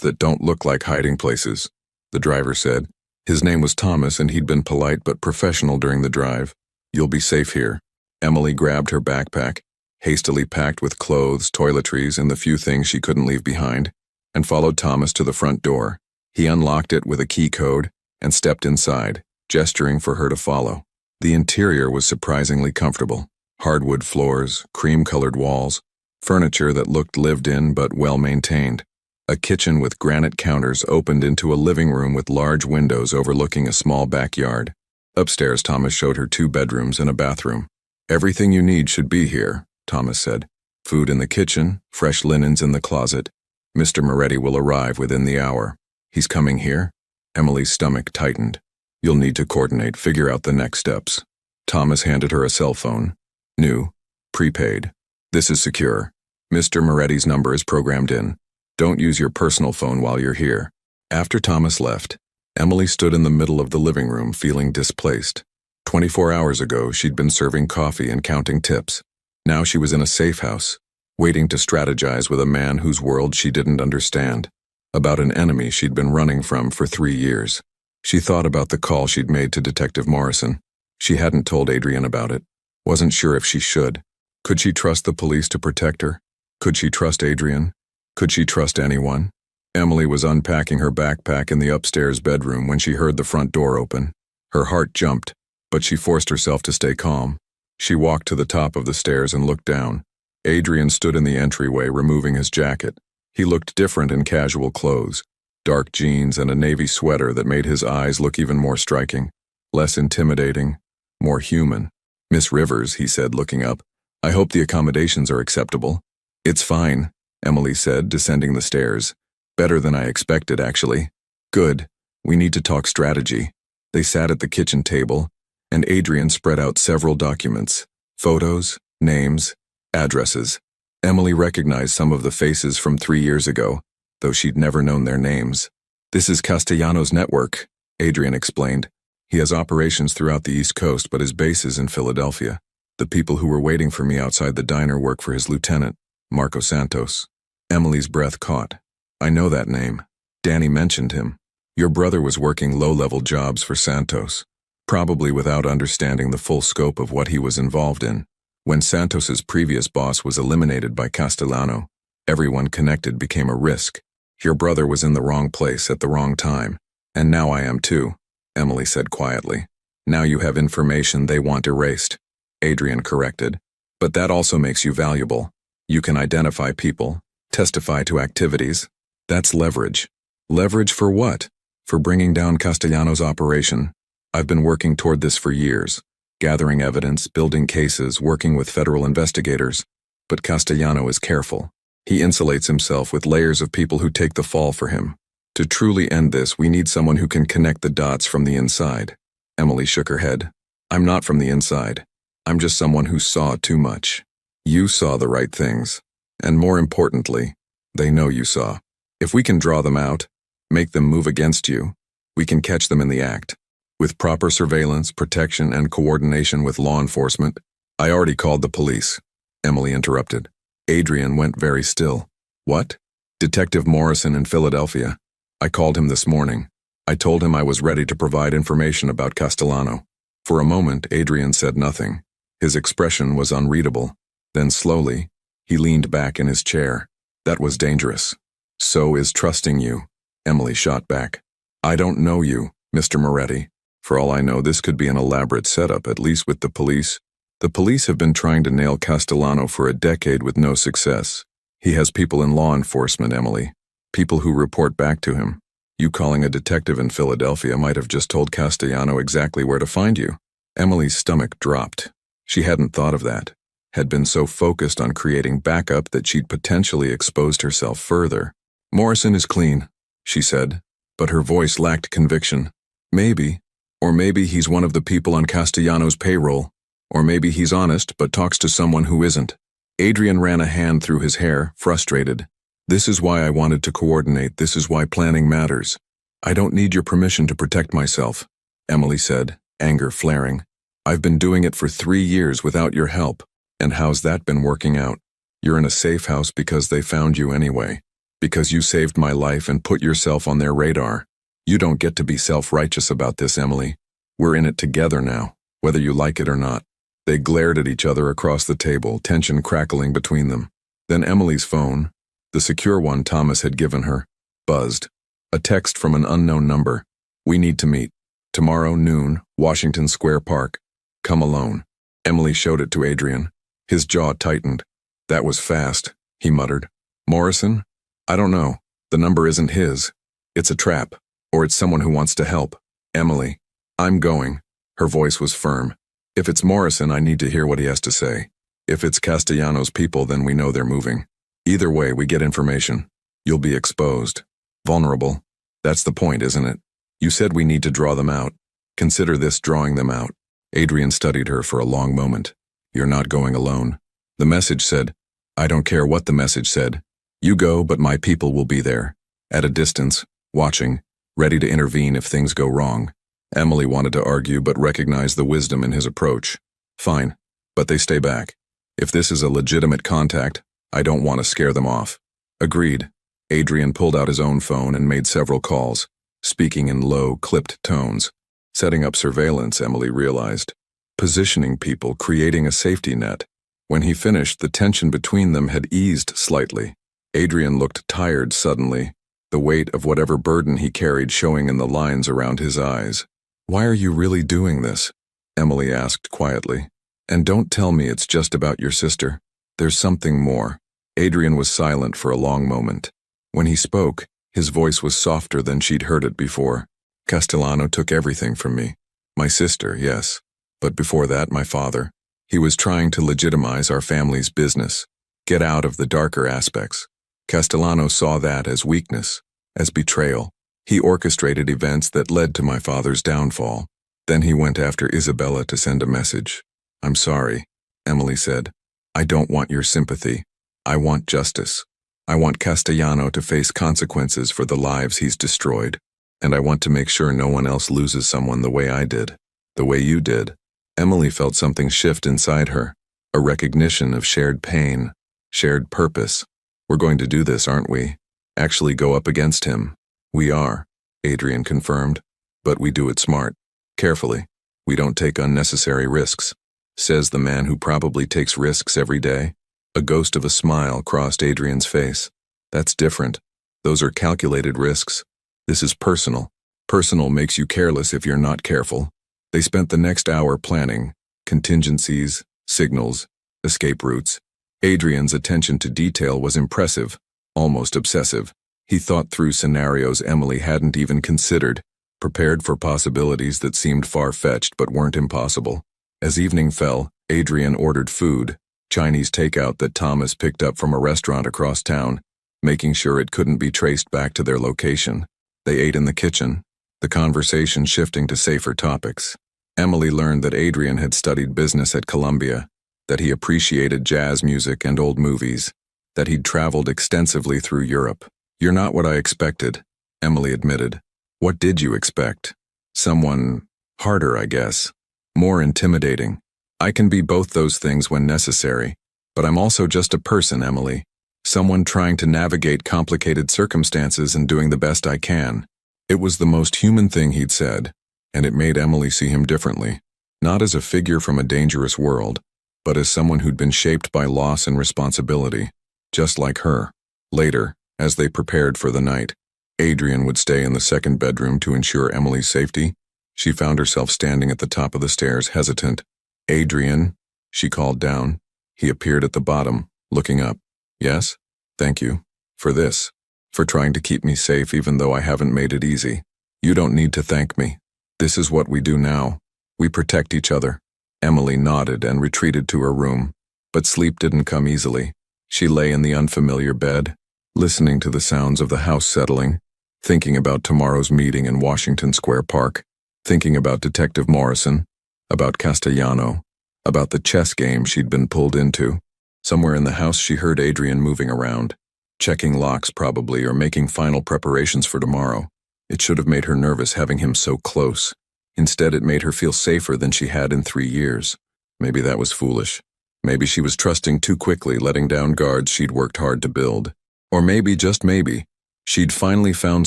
that don't look like hiding places," the driver said. His name was Thomas and he'd been polite but professional during the drive. "You'll be safe here." Emily grabbed her backpack, hastily packed with clothes, toiletries, and the few things she couldn't leave behind, and followed Thomas to the front door. He unlocked it with a key code and stepped inside, gesturing for her to follow. The interior was surprisingly comfortable. Hardwood floors, cream-colored walls, furniture that looked lived in but well-maintained. A kitchen with granite counters opened into a living room with large windows overlooking a small backyard. Upstairs, Thomas showed her 2 bedrooms and a bathroom. "Everything you need should be here," Thomas said. "Food in the kitchen, fresh linens in the closet. Mr. Moretti will arrive within the hour." "He's coming here?" Emily's stomach tightened. "You'll need to coordinate, figure out the next steps." Thomas handed her a cell phone. "New. Prepaid. This is secure. Mr. Moretti's number is programmed in. Don't use your personal phone while you're here." After Thomas left, Emily stood in the middle of the living room feeling displaced. 24 hours ago, she'd been serving coffee and counting tips. Now she was in a safe house, waiting to strategize with a man whose world she didn't understand, about an enemy she'd been running from for 3 years. She thought about the call she'd made to Detective Morrison. She hadn't told Adrian about it. Wasn't sure if she should. Could she trust the police to protect her? Could she trust Adrian? Could she trust anyone? Emily was unpacking her backpack in the upstairs bedroom when she heard the front door open. Her heart jumped, but she forced herself to stay calm. She walked to the top of the stairs and looked down. Adrian stood in the entryway removing his jacket. He looked different in casual clothes, dark jeans and a navy sweater that made his eyes look even more striking, less intimidating, more human. "Miss Rivers," he said, looking up, "I hope the accommodations are acceptable." "It's fine," Emily said, descending the stairs. "Better than I expected, actually." "Good. We need to talk strategy." They sat at the kitchen table, and Adrian spread out several documents, photos, names, addresses. Emily recognized some of the faces from 3 years ago, though she'd never known their names. "This is Castellano's network," Adrian explained. "He has operations throughout the East Coast, but his base is in Philadelphia. The people who were waiting for me outside the diner work for his lieutenant, Marco Santos." Emily's breath caught. "I know that name. Danny mentioned him. Your brother was working low-level jobs for Santos, probably without understanding the full scope of what he was involved in. When Santos's previous boss was eliminated by Castellano, everyone connected became a risk. Your brother was in the wrong place at the wrong time, and now I am too," Emily said quietly. "Now you have information they want erased," Adrian corrected. "But that also makes you valuable. You can identify people, testify to activities. That's leverage." "Leverage for what?" "For bringing down Castellano's operation. I've been working toward this for years, gathering evidence, building cases, working with federal investigators. But Castellano is careful. He insulates himself with layers of people who take the fall for him. To truly end this, we need someone who can connect the dots from the inside. Emily shook her head. I'm not from the inside. I'm just someone who saw too much. You saw the right things. And more importantly, they know you saw. If we can draw them out, make them move against you, we can catch them in the act. With proper surveillance, protection, and coordination with law enforcement. I already called the police. Emily interrupted. Adrian went very still. What? Detective Morrison in Philadelphia. I called him this morning. I told him I was ready to provide information about Castellano. For a moment, Adrian said nothing. His expression was unreadable. Then slowly, he leaned back in his chair. That was dangerous. So is trusting you. Emily shot back. I don't know you, Mr. Moretti. For all I know, this could be an elaborate setup, at least with the police. The police have been trying to nail Castellano for a decade with no success. He has people in law enforcement, Emily. People who report back to him. You calling a detective in Philadelphia might have just told Castellano exactly where to find you. Emily's stomach dropped. She hadn't thought of that. Had been so focused on creating backup that she'd potentially exposed herself further. Morrison is clean, she said, but her voice lacked conviction. Maybe. Or maybe he's one of the people on Castellano's payroll. Or maybe he's honest but talks to someone who isn't. Adrian ran a hand through his hair, frustrated. This is why I wanted to coordinate. This is why planning matters. I don't need your permission to protect myself, Emily said, anger flaring. I've been doing it for 3 years without your help. And how's that been working out? You're in a safe house because they found you anyway. Because you saved my life and put yourself on their radar. You don't get to be self-righteous about this, Emily. We're in it together now, whether you like it or not. They glared at each other across the table, tension crackling between them. Then Emily's phone, the secure one Thomas had given her, buzzed. A text from an unknown number. We need to meet. Tomorrow noon, Washington Square Park. Come alone. Emily showed it to Adrian. His jaw tightened. That was fast, he muttered. Morrison? I don't know. The number isn't his. It's a trap. Or it's someone who wants to help. Emily. I'm going. Her voice was firm. If it's Morrison, I need to hear what he has to say. If it's Castellano's people, then we know they're moving. Either way, we get information. You'll be exposed. Vulnerable. That's the point, isn't it? You said we need to draw them out. Consider this drawing them out. Adrian studied her for a long moment. You're not going alone. The message said, I don't care what the message said. You go, but my people will be there. At a distance, watching, ready to intervene if things go wrong. Emily wanted to argue but recognized the wisdom in his approach. Fine, but they stay back. If this is a legitimate contact, I don't want to scare them off. Agreed. Adrian pulled out his own phone and made several calls, speaking in low, clipped tones. Setting up surveillance, Emily realized. Positioning people, creating a safety net. When he finished, the tension between them had eased slightly. Adrian looked tired suddenly, the weight of whatever burden he carried showing in the lines around his eyes. Why are you really doing this? Emily asked quietly. And don't tell me it's just about your sister. There's something more. Adrian was silent for a long moment. When he spoke, his voice was softer than she'd heard it before. Castellano took everything from me. My sister, yes. But before that, my father. He was trying to legitimize our family's business. Get out of the darker aspects. Castellano saw that as weakness, as betrayal. He orchestrated events that led to my father's downfall. Then he went after Isabella to send a message. I'm sorry, Emily said. I don't want your sympathy. I want justice. I want Castellano to face consequences for the lives he's destroyed. And I want to make sure no one else loses someone the way I did, the way you did. Emily felt something shift inside her, a recognition of shared pain, shared purpose. We're going to do this, aren't we? Actually go up against him. We are, Adrian confirmed. But we do it smart, carefully. We don't take unnecessary risks, says the man who probably takes risks every day. A ghost of a smile crossed Adrian's face. That's different. Those are calculated risks. This is personal. Personal makes you careless if you're not careful. They spent the next hour planning, contingencies, signals, escape routes. Adrian's attention to detail was impressive, almost obsessive. He thought through scenarios Emily hadn't even considered, prepared for possibilities that seemed far-fetched but weren't impossible. As evening fell, Adrian ordered food, Chinese takeout that Thomas picked up from a restaurant across town, making sure it couldn't be traced back to their location. They ate in the kitchen, the conversation shifting to safer topics. Emily learned that Adrian had studied business at Columbia, that he appreciated jazz music and old movies, that he'd traveled extensively through Europe. "You're not what I expected," Emily admitted. "What did you expect? Someone harder, I guess. More intimidating. I can be both those things when necessary, but I'm also just a person, Emily. Someone trying to navigate complicated circumstances and doing the best I can." It was the most human thing he'd said, and it made Emily see him differently, not as a figure from a dangerous world, but as someone who'd been shaped by loss and responsibility, just like her. Later, as they prepared for the night, Adrian would stay in the second bedroom to ensure Emily's safety. She found herself standing at the top of the stairs, hesitant. "Adrian," she called down. He appeared at the bottom, looking up. "Yes? Thank you. For this. For trying to keep me safe even though I haven't made it easy. You don't need to thank me. This is what we do now. We protect each other." Emily nodded and retreated to her room, but sleep didn't come easily. She lay in the unfamiliar bed, listening to the sounds of the house settling, thinking about tomorrow's meeting in Washington Square Park, thinking about Detective Morrison, about Castellano, about the chess game she'd been pulled into. Somewhere in the house she heard Adrian moving around, checking locks probably or making final preparations for tomorrow. It should have made her nervous having him so close. Instead, it made her feel safer than she had in 3 years. Maybe that was foolish. Maybe she was trusting too quickly, letting down guards she'd worked hard to build. Or maybe, just maybe, she'd finally found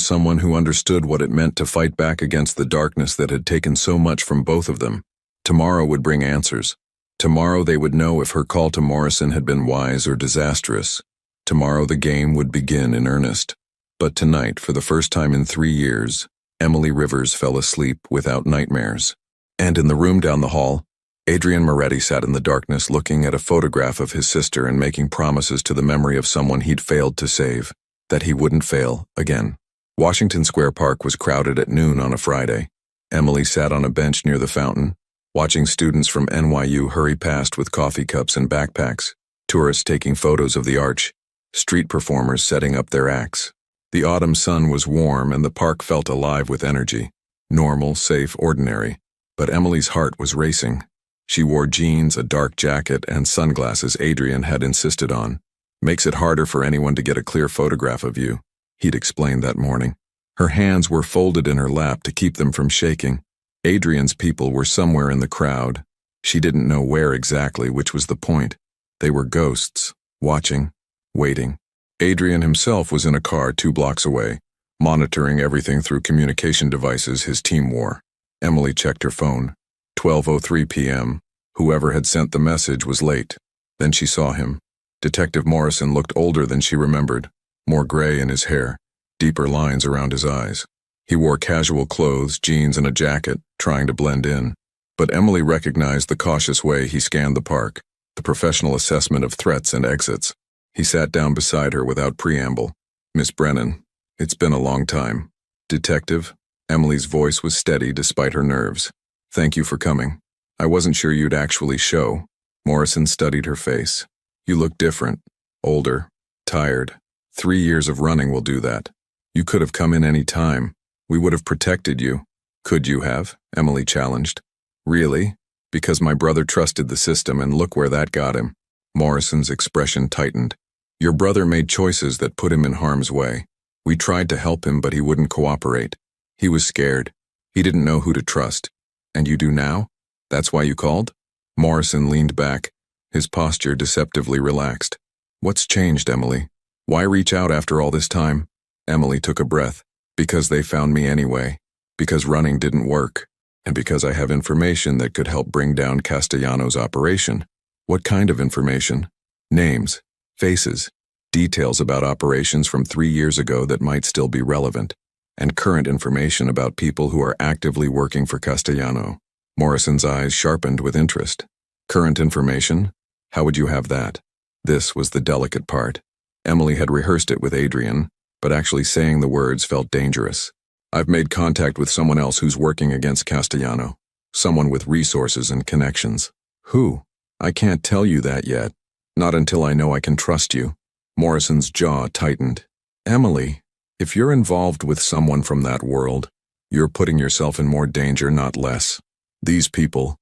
someone who understood what it meant to fight back against the darkness that had taken so much from both of them. Tomorrow would bring answers. Tomorrow they would know if her call to Morrison had been wise or disastrous. Tomorrow the game would begin in earnest. But tonight, for the first time in 3 years, Emily Rivers fell asleep without nightmares. And in the room down the hall, Adrian Moretti sat in the darkness looking at a photograph of his sister and making promises to the memory of someone he'd failed to save, that he wouldn't fail again. Washington Square Park was crowded at noon on a Friday. Emily sat on a bench near the fountain, watching students from NYU hurry past with coffee cups and backpacks, tourists taking photos of the arch, street performers setting up their acts. The autumn sun was warm and the park felt alive with energy. Normal, safe, ordinary. But Emily's heart was racing. She wore jeans, a dark jacket, and sunglasses Adrian had insisted on. "Makes it harder for anyone to get a clear photograph of you," he'd explained that morning. Her hands were folded in her lap to keep them from shaking. Adrian's people were somewhere in the crowd. She didn't know where exactly, which was the point. They were ghosts, watching, waiting. Adrian himself was in a car 2 blocks away, monitoring everything through communication devices his team wore. Emily checked her phone. 12:03 p.m. Whoever had sent the message was late. Then she saw him. Detective Morrison looked older than she remembered, more gray in his hair, deeper lines around his eyes. He wore casual clothes, jeans and a jacket, trying to blend in. But Emily recognized the cautious way he scanned the park, the professional assessment of threats and exits. He sat down beside her without preamble. "Miss Brennan, it's been a long time." "Detective?" Emily's voice was steady despite her nerves. "Thank you for coming. I wasn't sure you'd actually show." Morrison studied her face. "You look different, older, tired. 3 years of running will do that. You could have come in any time. We would have protected you." "Could you have?" Emily challenged. "Really? Because my brother trusted the system and look where that got him." Morrison's expression tightened. "Your brother made choices that put him in harm's way. We tried to help him, but he wouldn't cooperate. He was scared. He didn't know who to trust. And you do now? That's why you called?" Morrison leaned back, his posture deceptively relaxed. "What's changed, Emily? Why reach out after all this time?" Emily took a breath. "Because they found me anyway. Because running didn't work. And because I have information that could help bring down Castellano's operation." "What kind of information?" "Names, faces, details about operations from 3 years ago that might still be relevant, and current information about people who are actively working for Castellano." Morrison's eyes sharpened with interest. "Current information? How would you have that?" This was the delicate part. Emily had rehearsed it with Adrian, but actually saying the words felt dangerous. "I've made contact with someone else who's working against Castellano. Someone with resources and connections." "Who?" "I can't tell you that yet. Not until I know I can trust you." Morrison's jaw tightened. "Emily, If you're involved with someone from that world, you're putting yourself in more danger, not less. These people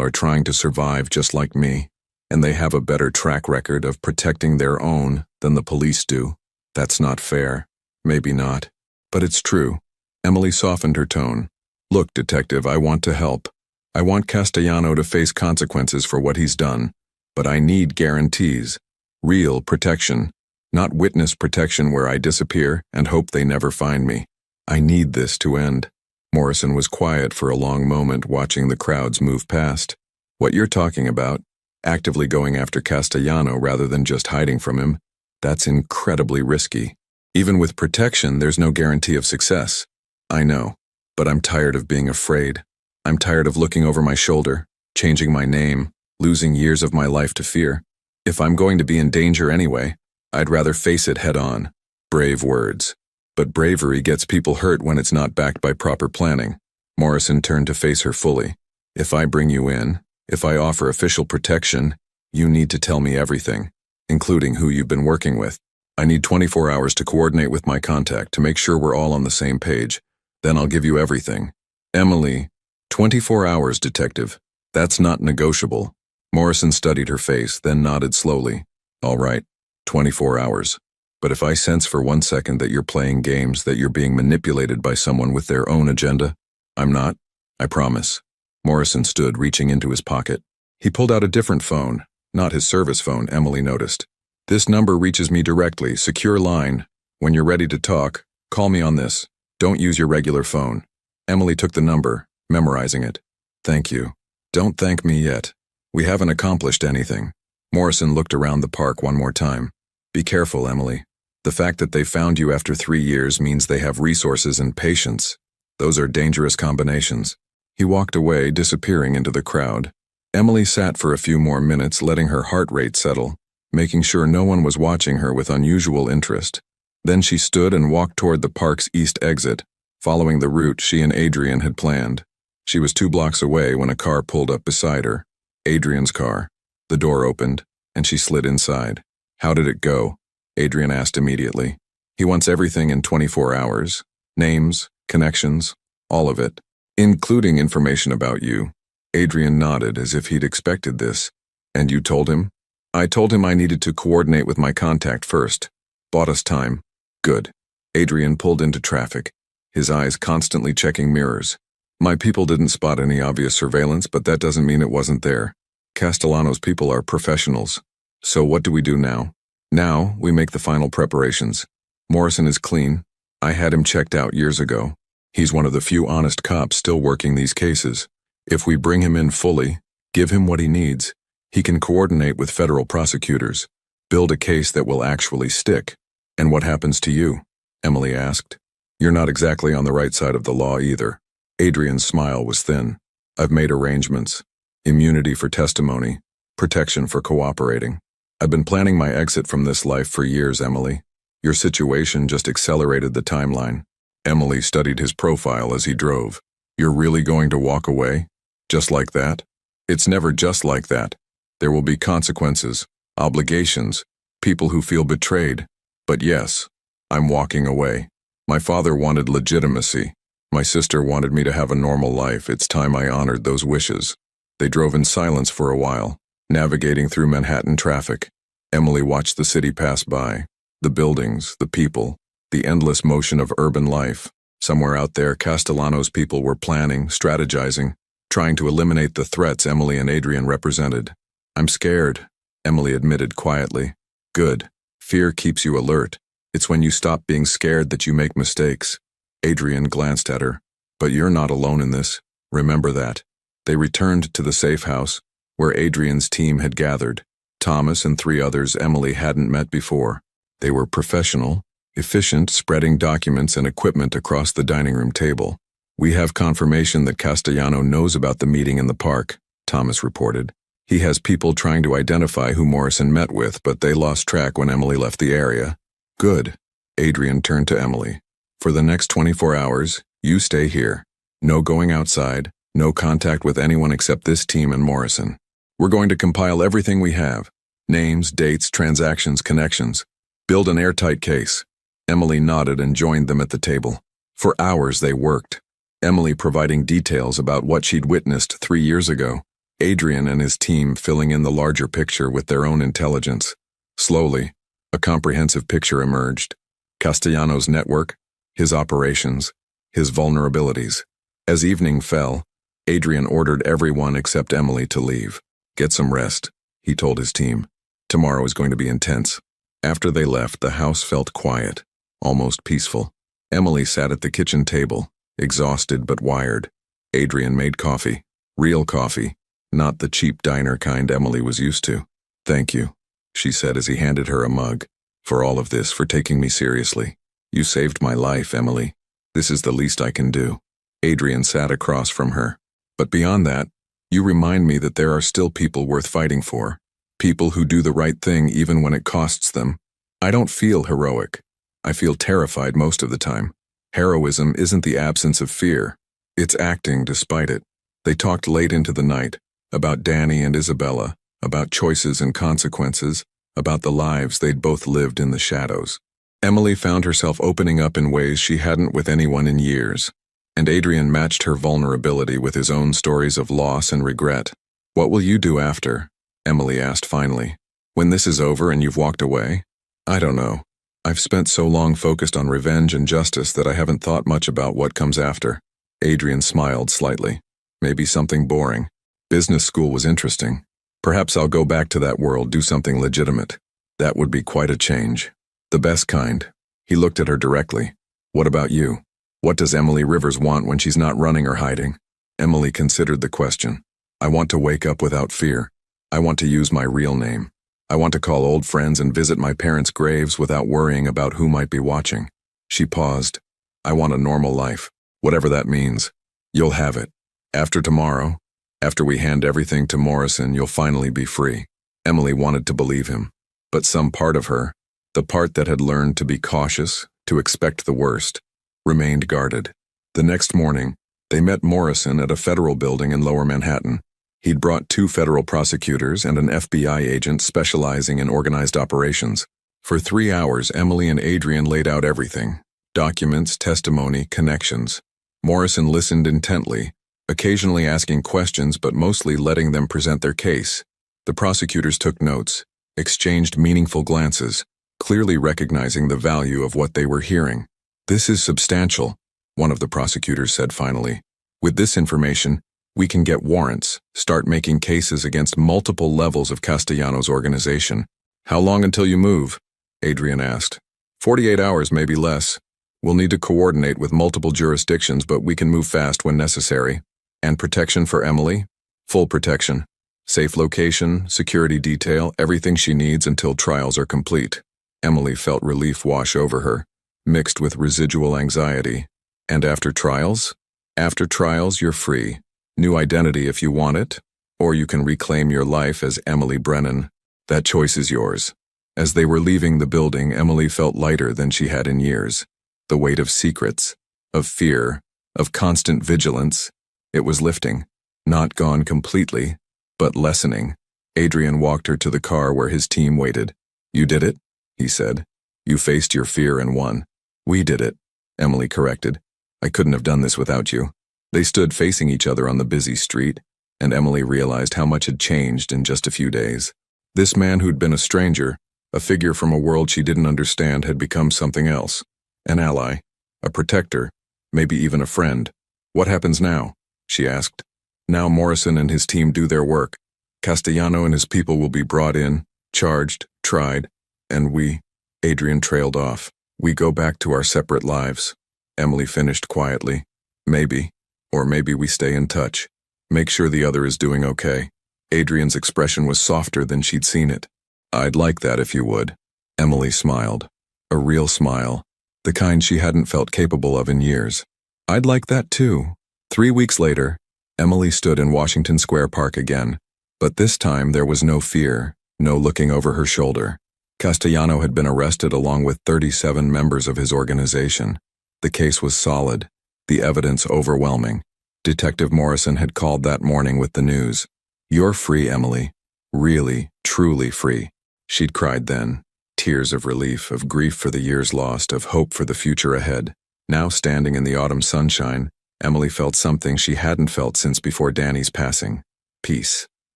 are trying to survive just like me, and they have a better track record of protecting their own than the police do. That's not fair. Maybe not. But it's true. Emily softened her tone. Look, detective, I want to help. I want Castellano to face consequences for what he's done. But I need guarantees. Real protection. Not witness protection where I disappear and hope they never find me. I need this to end. Morrison was quiet for a long moment, watching the crowds move past. What you're talking about, actively going after Castellano rather than just hiding from him, that's incredibly risky. Even with protection, there's no guarantee of success. I know, but I'm tired of being afraid. I'm tired of looking over my shoulder, changing my name, losing years of my life to fear. If I'm going to be in danger anyway, I'd rather face it head on. Brave words. But bravery gets people hurt when it's not backed by proper planning. Morrison turned to face her fully. If I bring you in, if I offer official protection, you need to tell me everything, including who you've been working with. I need 24 hours to coordinate with my contact to make sure we're all on the same page. Then I'll give you everything. Emily, 24 hours, detective. That's not negotiable. Morrison studied her face, then nodded slowly. All right, 24 hours. But if I sense for 1 second that you're playing games, that you're being manipulated by someone with their own agenda, I'm not. I promise. Morrison stood, reaching into his pocket. He pulled out a different phone, not his service phone, Emily noticed. This number reaches me directly, secure line. When you're ready to talk, call me on this. Don't use your regular phone. Emily took the number, memorizing it. Thank you. Don't thank me yet. We haven't accomplished anything. Morrison looked around the park one more time. Be careful, Emily. The fact that they found you after 3 years means they have resources and patience. Those are dangerous combinations. He walked away, disappearing into the crowd. Emily sat for a few more minutes, letting her heart rate settle, making sure no one was watching her with unusual interest. Then she stood and walked toward the park's east exit, following the route she and Adrian had planned. She was 2 blocks away when a car pulled up beside her. Adrian's car. The door opened, and she slid inside. How did it go? Adrian asked immediately. He wants everything in 24 hours. Names, connections, all of it, including information about you. Adrian nodded as if he'd expected this. And you told him? I told him I needed to coordinate with my contact first. Bought us time. Good. Adrian pulled into traffic, his eyes constantly checking mirrors. My people didn't spot any obvious surveillance, but that doesn't mean it wasn't there. Castellano's people are professionals. So what do we do now? Now, we make the final preparations. Morrison is clean. I had him checked out years ago. He's one of the few honest cops still working these cases. If we bring him in fully, give him what he needs, he can coordinate with federal prosecutors, build a case that will actually stick. And what happens to you? Emily asked. You're not exactly on the right side of the law either. Adrian's smile was thin. I've made arrangements. Immunity for testimony, protection for cooperating. I've been planning my exit from this life for years, Emily. Your situation just accelerated the timeline. Emily studied his profile as he drove. You're really going to walk away? Just like that? It's never just like that. There will be consequences, obligations, people who feel betrayed. But yes, I'm walking away. My father wanted legitimacy. My sister wanted me to have a normal life. It's time I honored those wishes. They drove in silence for a while, navigating through Manhattan traffic. Emily watched the city pass by. The buildings, the people, the endless motion of urban life. Somewhere out there, Castellano's people were planning, strategizing, trying to eliminate the threats Emily and Adrian represented. I'm scared, Emily admitted quietly. Good. Fear keeps you alert. It's when you stop being scared that you make mistakes. Adrian glanced at her. But you're not alone in this. Remember that. They returned to the safe house, where Adrian's team had gathered. Thomas and 3 others Emily hadn't met before. They were professional, efficient, spreading documents and equipment across the dining room table. We have confirmation that Castellano knows about the meeting in the park, Thomas reported. He has people trying to identify who Morrison met with, but they lost track when Emily left the area. Good. Adrian turned to Emily. For the next 24 hours, you stay here. No going outside, no contact with anyone except this team and Morrison. We're going to compile everything we have. Names, dates, transactions, connections. Build an airtight case. Emily nodded and joined them at the table. For hours they worked, Emily providing details about what she'd witnessed 3 years ago, Adrian and his team filling in the larger picture with their own intelligence. Slowly, a comprehensive picture emerged. Castellanos' network, his operations, his vulnerabilities. As evening fell, Adrian ordered everyone except Emily to leave. "Get some rest," he told his team. "Tomorrow is going to be intense." After they left, the house felt quiet, almost peaceful. Emily sat at the kitchen table, exhausted but wired. Adrian made coffee. Real coffee, not the cheap diner kind Emily was used to. "Thank you," she said as he handed her a mug. "For all of this, for taking me seriously. You saved my life, Emily. This is the least I can do." Adrian sat across from her. "But beyond that, you remind me that there are still people worth fighting for. People who do the right thing even when it costs them. I don't feel heroic. I feel terrified most of the time. Heroism isn't the absence of fear. It's acting despite it." They talked late into the night, about Danny and Isabella, about choices and consequences, about the lives they'd both lived in the shadows. Emily found herself opening up in ways she hadn't with anyone in years, and Adrian matched her vulnerability with his own stories of loss and regret. "What will you do after?" Emily asked finally. "When this is over and you've walked away?" "I don't know. I've spent so long focused on revenge and justice that I haven't thought much about what comes after." Adrian smiled slightly. "Maybe something boring. Business school was interesting. Perhaps I'll go back to that world, do something legitimate. That would be quite a change. The best kind." He looked at her directly. "What about you? What does Emily Rivers want when she's not running or hiding?" Emily considered the question. "I want to wake up without fear. I want to use my real name. I want to call old friends and visit my parents' graves without worrying about who might be watching." She paused. "I want a normal life, whatever that means. You'll have it. After tomorrow, after we hand everything to Morrison, you'll finally be free." Emily wanted to believe him, but some part of her, the part that had learned to be cautious, to expect the worst, remained guarded. The next morning, they met Morrison at a federal building in Lower Manhattan. He'd brought 2 federal prosecutors and an FBI agent specializing in organized operations. For 3 hours, Emily and Adrian laid out everything: documents, testimony, connections. Morrison listened intently, occasionally asking questions but mostly letting them present their case. The prosecutors took notes, exchanged meaningful glances, clearly recognizing the value of what they were hearing. "This is substantial," one of the prosecutors said finally. "With this information, we can get warrants, start making cases against multiple levels of Castellanos' organization." "How long until you move?" Adrian asked. 48 hours, maybe less. We'll need to coordinate with multiple jurisdictions, but we can move fast when necessary." "And protection for Emily?" "Full protection. Safe location, security detail, everything she needs until trials are complete." Emily felt relief wash over her, mixed with residual anxiety. "And after trials?" "After trials, you're free. New identity if you want it, or you can reclaim your life as Emily Brennan. That choice is yours." As they were leaving the building, Emily felt lighter than she had in years. The weight of secrets, of fear, of constant vigilance, it was lifting. Not gone completely, but lessening. Adrian walked her to the car where his team waited. "You did it," he said. "You faced your fear and won." "We did it," Emily corrected. "I couldn't have done this without you." They stood facing each other on the busy street, and Emily realized how much had changed in just a few days. This man who'd been a stranger, a figure from a world she didn't understand, had become something else. An ally, a protector, maybe even a friend. "What happens now?" she asked. "Now Morrison and his team do their work. Castellano and his people will be brought in, charged, tried, and we," Adrian trailed off, "we go back to our separate lives." Emily finished quietly. "Maybe. Or maybe we stay in touch. Make sure the other is doing okay." Adrian's expression was softer than she'd seen it. "I'd like that if you would." Emily smiled. A real smile. The kind she hadn't felt capable of in years. "I'd like that too." 3 weeks later, Emily stood in Washington Square Park again. But this time there was no fear, no looking over her shoulder. Castellano had been arrested along with 37 members of his organization. The case was solid. The evidence overwhelming. Detective Morrison had called that morning with the news. "You're free, Emily. Really, truly free," she'd cried then. tears of relief, of grief for the years lost, of hope for the future ahead. Now standing in the autumn sunshine, Emily felt something she hadn't felt since before Danny's passing. Peace.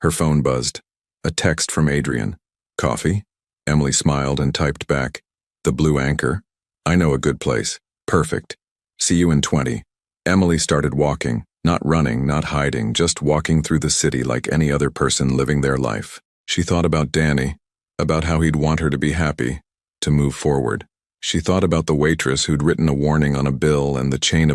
Her phone buzzed. A text from Adrian. Coffee? Emily smiled and typed back. The Blue Anchor. I know a good place. Perfect. See you in 20. Emily started walking, not running, not hiding, just walking through the city like any other person living their life. She thought about Danny, about how he'd want her to be happy, to move forward. She thought about the waitress who'd written a warning on a bill and the chain of